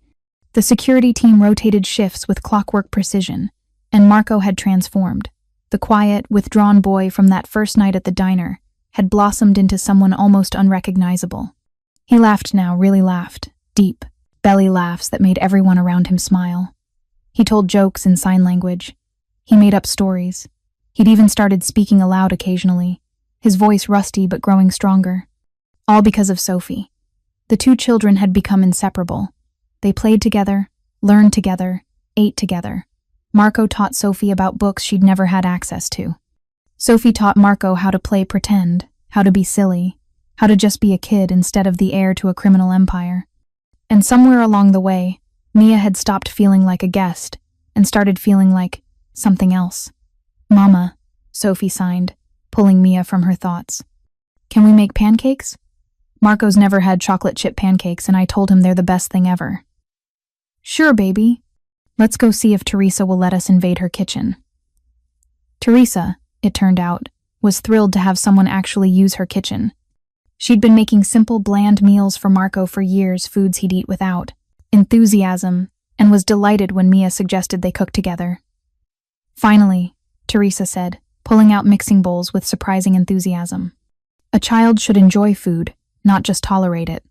[SPEAKER 1] The security team rotated shifts with clockwork precision, and Marco had transformed. The quiet, withdrawn boy from that first night at the diner had blossomed into someone almost unrecognizable. He laughed now, really laughed, deep, belly laughs that made everyone around him smile. He told jokes in sign language. He made up stories. He'd even started speaking aloud occasionally, his voice rusty but growing stronger. All because of Sophie. The two children had become inseparable. They played together, learned together, ate together. Marco taught Sophie about books she'd never had access to. Sophie taught Marco how to play pretend, how to be silly, how to just be a kid instead of the heir to a criminal empire. And somewhere along the way, Mia had stopped feeling like a guest and started feeling like something else. "Mama," Sophie signed, pulling Mia from her thoughts. "Can we make pancakes? Marco's never had chocolate chip pancakes and I told him they're the best thing ever." "Sure, baby. Let's go see if Teresa will let us invade her kitchen." Teresa, it turned out, was thrilled to have someone actually use her kitchen. She'd been making simple, bland meals for Marco for years, foods he'd eat without enthusiasm, and was delighted when Mia suggested they cook together. "Finally," Teresa said, pulling out mixing bowls with surprising enthusiasm. A child should enjoy food, not just tolerate it.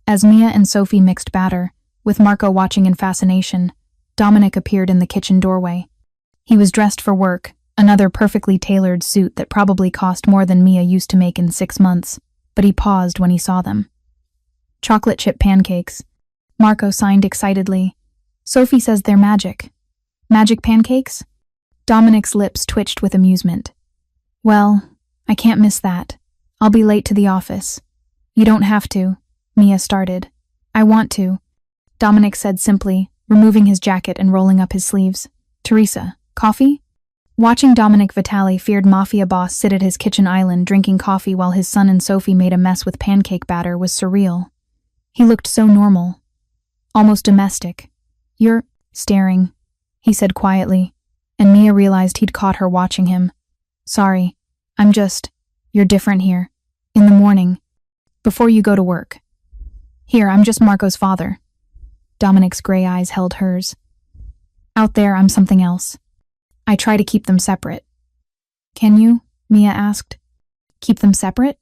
[SPEAKER 1] As Mia and Sophie mixed batter, with Marco watching in fascination, Dominic appeared in the kitchen doorway. He was dressed for work, another perfectly tailored suit that probably cost more than Mia used to make in 6 months, but he paused when he saw them. "Chocolate chip pancakes," Marco signed excitedly. "Sophie says they're magic." "Magic pancakes?" Dominic's lips twitched with amusement. "Well, I can't miss that. I'll be late to the office." "You don't have to," Mia started. "I want to," Dominic said simply, removing his jacket and rolling up his sleeves. "Teresa, coffee?" Watching Dominic Vitale, feared Mafia boss, sit at his kitchen island drinking coffee while his son and Sophie made a mess with pancake batter was surreal. He looked so normal, almost domestic. "You're staring," he said quietly, and Mia realized he'd caught her watching him. "Sorry, you're different here. In the morning, before you go to work. Here, I'm just Marco's father." Dominic's gray eyes held hers. "Out there, I'm something else. I try to keep them separate." "Can you?" Mia asked. "Keep them separate?"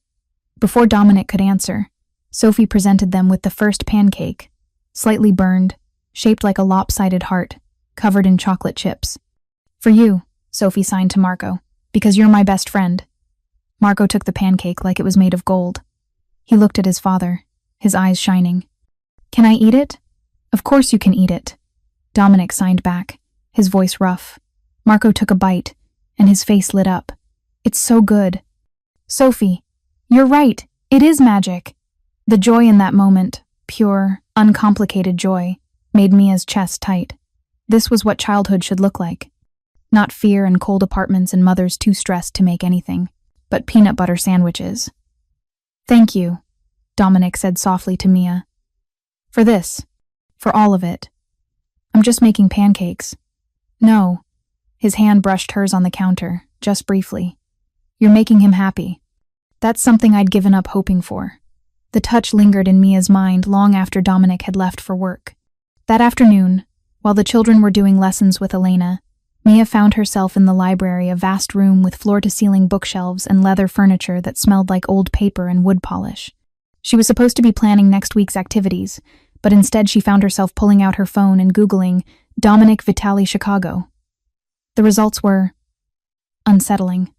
[SPEAKER 1] Before Dominic could answer, Sophie presented them with the first pancake, slightly burned, shaped like a lopsided heart, covered in chocolate chips. "For you," Sophie signed to Marco, "because you're my best friend." Marco took the pancake like it was made of gold. He looked at his father, his eyes shining. "Can I eat it?" "Of course you can eat it," Dominic signed back, his voice rough. Marco took a bite, and his face lit up. "It's so good. Sophie, you're right. It is magic. The joy in that moment, pure, uncomplicated joy, made Mia's chest tight. This was what childhood should look like. Not fear and cold apartments and mothers too stressed to make anything, but peanut butter sandwiches. Thank you, Dominic said softly to Mia. For this. For all of it. I'm just making pancakes. No. His hand brushed hers on the counter, just briefly. You're making him happy. That's something I'd given up hoping for. The touch lingered in Mia's mind long after Dominic had left for work. That afternoon, while the children were doing lessons with Elena, Mia found herself in the library, a vast room with floor-to-ceiling bookshelves and leather furniture that smelled like old paper and wood polish. She was supposed to be planning next week's activities, but instead she found herself pulling out her phone and Googling Dominic Vitale Chicago. The results were unsettling.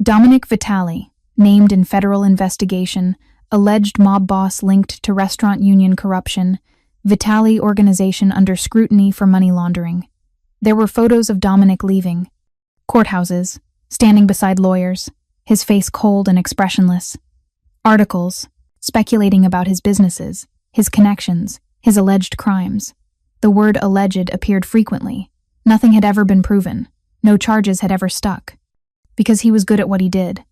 [SPEAKER 1] Dominic Vitale, named in federal investigation, alleged mob boss linked to restaurant union corruption, Vitale organization under scrutiny for money laundering. There were photos of Dominic leaving courthouses, standing beside lawyers, his face cold and expressionless. Articles speculating about his businesses, his connections, his alleged crimes. The word alleged appeared frequently. Nothing had ever been proven. No charges had ever stuck. Because he was good at what he did.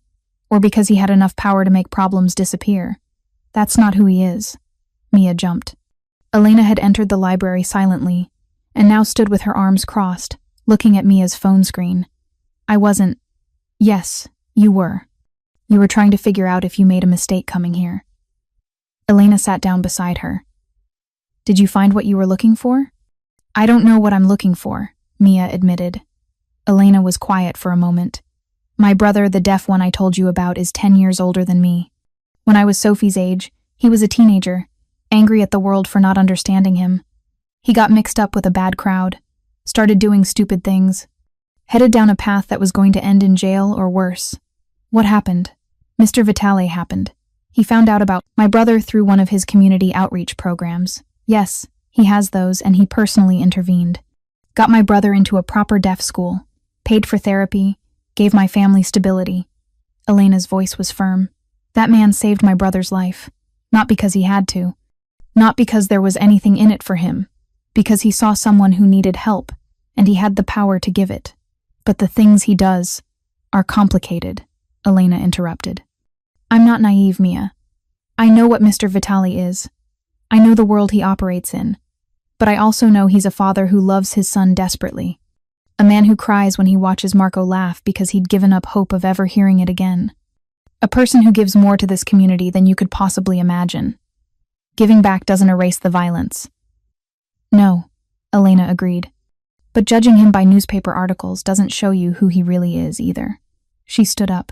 [SPEAKER 1] Or because he had enough power to make problems disappear. That's not who he is. Mia jumped. Elena had entered the library silently, and now stood with her arms crossed, looking at Mia's phone screen. I wasn't. Yes, you were. You were trying to figure out if you made a mistake coming here. Elena sat down beside her. Did you find what you were looking for? I don't know what I'm looking for, Mia admitted. Elena was quiet for a moment. My brother, the deaf one I told you about, is 10 years older than me. When I was Sophie's age, he was a teenager, angry at the world for not understanding him. He got mixed up with a bad crowd, started doing stupid things, headed down a path that was going to end in jail or worse. What happened? Mr. Vitale happened. He found out about my brother through one of his community outreach programs. Yes, he has those, and he personally intervened. Got my brother into a proper deaf school, paid for therapy, gave my family stability. Elena's voice was firm. That man saved my brother's life. Not because he had to. Not because there was anything in it for him. Because he saw someone who needed help, and he had the power to give it. But the things he does are complicated, Elena interrupted. I'm not naive, Mia. I know what Mr. Vitale is. I know the world he operates in. But I also know he's a father who loves his son desperately. A man who cries when he watches Marco laugh because he'd given up hope of ever hearing it again. A person who gives more to this community than you could possibly imagine. Giving back doesn't erase the violence. No, Elena agreed. But judging him by newspaper articles doesn't show you who he really is either. She stood up.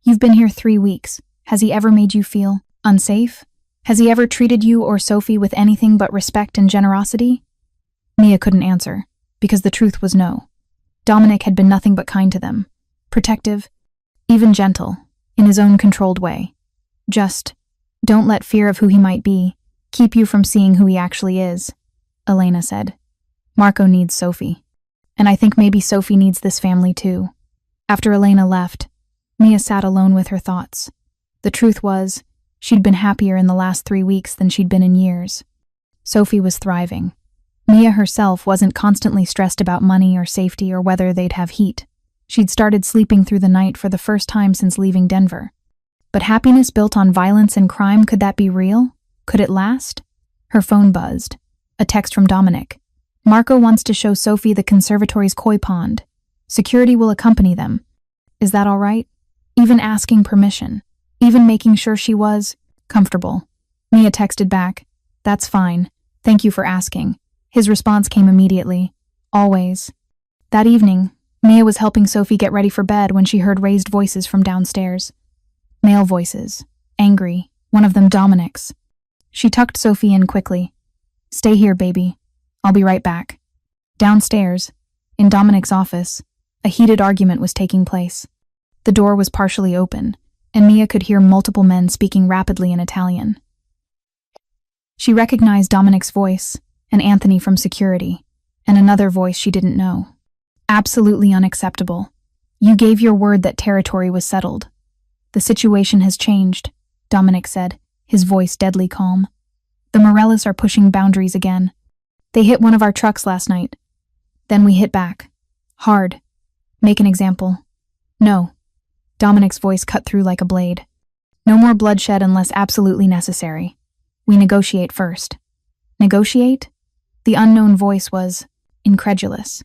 [SPEAKER 1] You've been here 3 weeks. Has he ever made you feel unsafe? Has he ever treated you or Sophie with anything but respect and generosity? Mia couldn't answer, because the truth was no. Dominic had been nothing but kind to them. Protective, even gentle, in his own controlled way. Just, don't let fear of who he might be keep you from seeing who he actually is, Elena said. Marco needs Sophie. And I think maybe Sophie needs this family too. After Elena left, Mia sat alone with her thoughts. The truth was, she'd been happier in the last 3 weeks than she'd been in years. Sophie was thriving. Mia herself wasn't constantly stressed about money or safety or whether they'd have heat. She'd started sleeping through the night for the first time since leaving Denver. But happiness built on violence and crime, could that be real? Could it last? Her phone buzzed. A text from Dominic. Marco wants to show Sophie the conservatory's koi pond. Security will accompany them. Is that all right? Even asking permission. Even making sure she was comfortable. Mia texted back. That's fine. Thank you for asking. His response came immediately. Always. That evening, Mia was helping Sophie get ready for bed when she heard raised voices from downstairs. Male voices. Angry. One of them Dominic's. She tucked Sophie in quickly. Stay here, baby. I'll be right back. Downstairs, in Dominic's office, a heated argument was taking place. The door was partially open, and Mia could hear multiple men speaking rapidly in Italian. She recognized Dominic's voice, and Anthony from security, and another voice she didn't know. Absolutely unacceptable. You gave your word that territory was settled. The situation has changed, Dominic said, his voice deadly calm. The Morellis are pushing boundaries again. They hit one of our trucks last night. Then we hit back. Hard. Make an example. No. Dominic's voice cut through like a blade. No more bloodshed unless absolutely necessary. We negotiate first. Negotiate? The unknown voice was incredulous.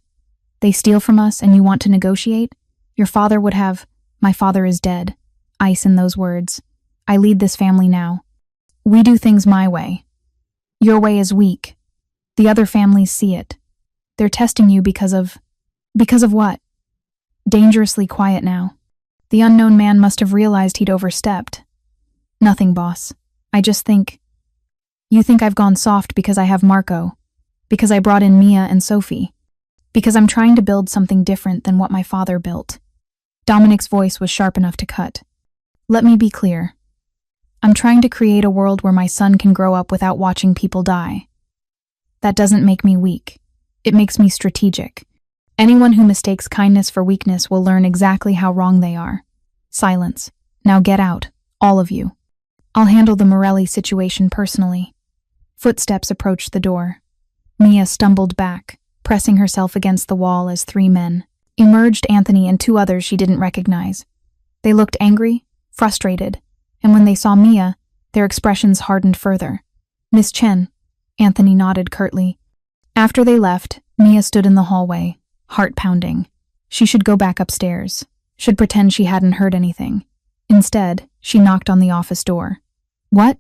[SPEAKER 1] They steal from us and you want to negotiate? Your father would have, my father is dead. Ice in those words. I lead this family now. We do things my way. Your way is weak. The other families see it. They're testing you because of what? Dangerously quiet now. The unknown man must have realized he'd overstepped. Nothing, boss. I just think... You think I've gone soft because I have Marco. Because I brought in Mia and Sophie. Because I'm trying to build something different than what my father built. Dominic's voice was sharp enough to cut. Let me be clear. I'm trying to create a world where my son can grow up without watching people die. That doesn't make me weak. It makes me strategic. Anyone who mistakes kindness for weakness will learn exactly how wrong they are. Silence. Now get out, all of you. I'll handle the Morelli situation personally. Footsteps approached the door. Mia stumbled back, pressing herself against the wall as 3 men. Emerged Anthony and 2 others she didn't recognize. They looked angry, frustrated, and when they saw Mia, their expressions hardened further. Miss Chen, Anthony nodded curtly. After they left, Mia stood in the hallway, heart pounding. She should go back upstairs, should pretend she hadn't heard anything. Instead, she knocked on the office door. What?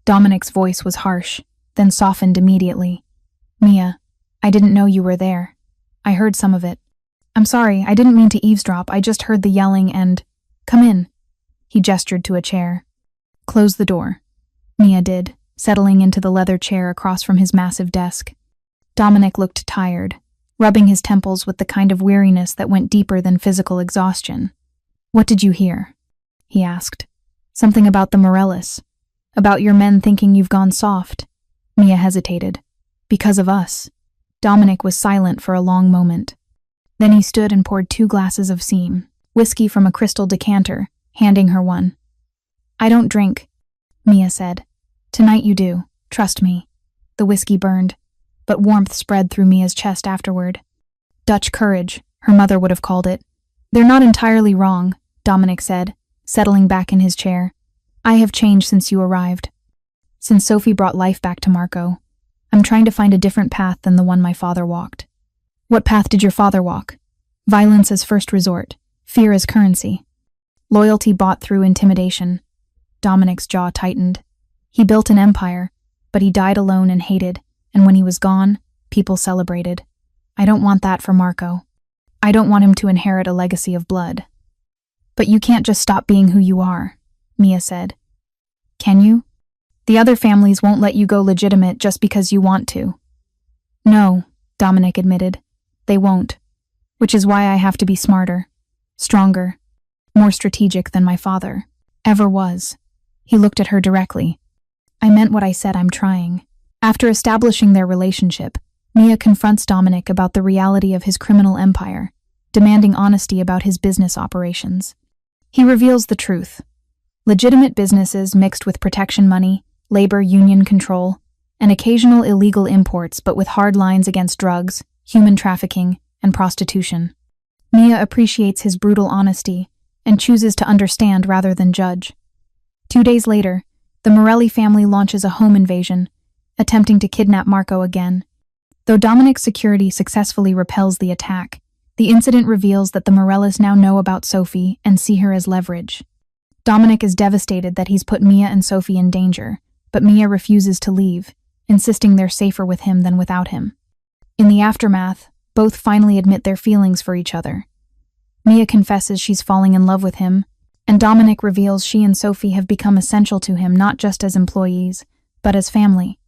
[SPEAKER 1] Dominic's voice was harsh, then softened immediately. Mia, I didn't know you were there. I heard some of it. I'm sorry, I didn't mean to eavesdrop, I just heard the yelling and... Come in. He gestured to a chair. Close the door. Mia did, settling into the leather chair across from his massive desk. Dominic looked tired, rubbing his temples with the kind of weariness that went deeper than physical exhaustion. What did you hear? He asked. Something about the Morellis. About your men thinking you've gone soft. Mia hesitated. Because of us. Dominic was silent for a long moment. Then he stood and poured 2 glasses of Seam, whiskey from a crystal decanter, handing her one. I don't drink, Mia said. Tonight you do, trust me. The whiskey burned, but warmth spread through Mia's chest afterward. Dutch courage, her mother would have called it. They're not entirely wrong, Dominic said, settling back in his chair. I have changed since you arrived. Since Sophie brought life back to Marco, I'm trying to find a different path than the one my father walked. What path did your father walk? Violence as first resort, fear as currency. Loyalty bought through intimidation. Dominic's jaw tightened. He built an empire, but he died alone and hated, and when he was gone, people celebrated. I don't want that for Marco. I don't want him to inherit a legacy of blood. But you can't just stop being who you are, Mia said. Can you? The other families won't let you go legitimate just because you want to. No, Dominic admitted. They won't. Which is why I have to be smarter, stronger, more strategic than my father ever was. He looked at her directly. I meant what I said, I'm trying. After establishing their relationship, Mia confronts Dominic about the reality of his criminal empire, demanding honesty about his business operations. He reveals the truth. Legitimate businesses mixed with protection money, labor union control, and occasional illegal imports but with hard lines against drugs, human trafficking, and prostitution. Mia appreciates his brutal honesty and chooses to understand rather than judge. 2 days later, the Morelli family launches a home invasion, attempting to kidnap Marco again. Though Dominic's security successfully repels the attack, the incident reveals that the Morellis now know about Sophie and see her as leverage. Dominic is devastated that he's put Mia and Sophie in danger, but Mia refuses to leave, insisting they're safer with him than without him. In the aftermath, both finally admit their feelings for each other. Mia confesses she's falling in love with him, and Dominic reveals she and Sophie have become essential to him not just as employees, but as family.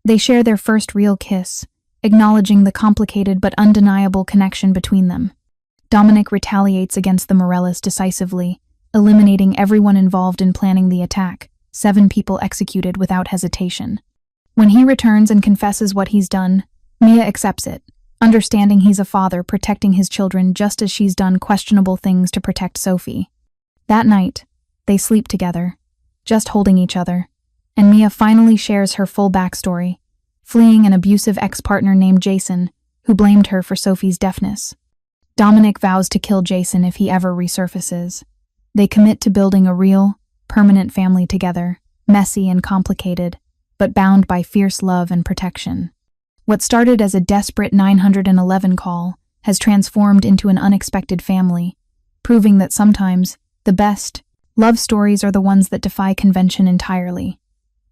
[SPEAKER 1] They share their first real kiss, acknowledging the complicated but undeniable connection between them. Dominic retaliates against the Morellis decisively, eliminating everyone involved in planning the attack, 7 people executed without hesitation. When he returns and confesses what he's done, Mia accepts it, understanding he's a father protecting his children just as she's done questionable things to protect Sophie. That night, They sleep together, just holding each other, and Mia finally shares her full backstory, fleeing an abusive ex-partner named Jason, who blamed her for Sophie's deafness. Dominic vows to kill Jason if he ever resurfaces. They commit to building a real, permanent family together, messy and complicated, but bound by fierce love and protection. What started as a desperate 911 call has transformed into an unexpected family, proving that sometimes the best love stories are the ones that defy convention entirely.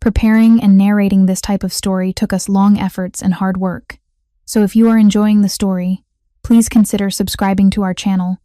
[SPEAKER 1] Preparing and narrating this type of story took us long efforts and hard work. So if you are enjoying the story, please consider subscribing to our channel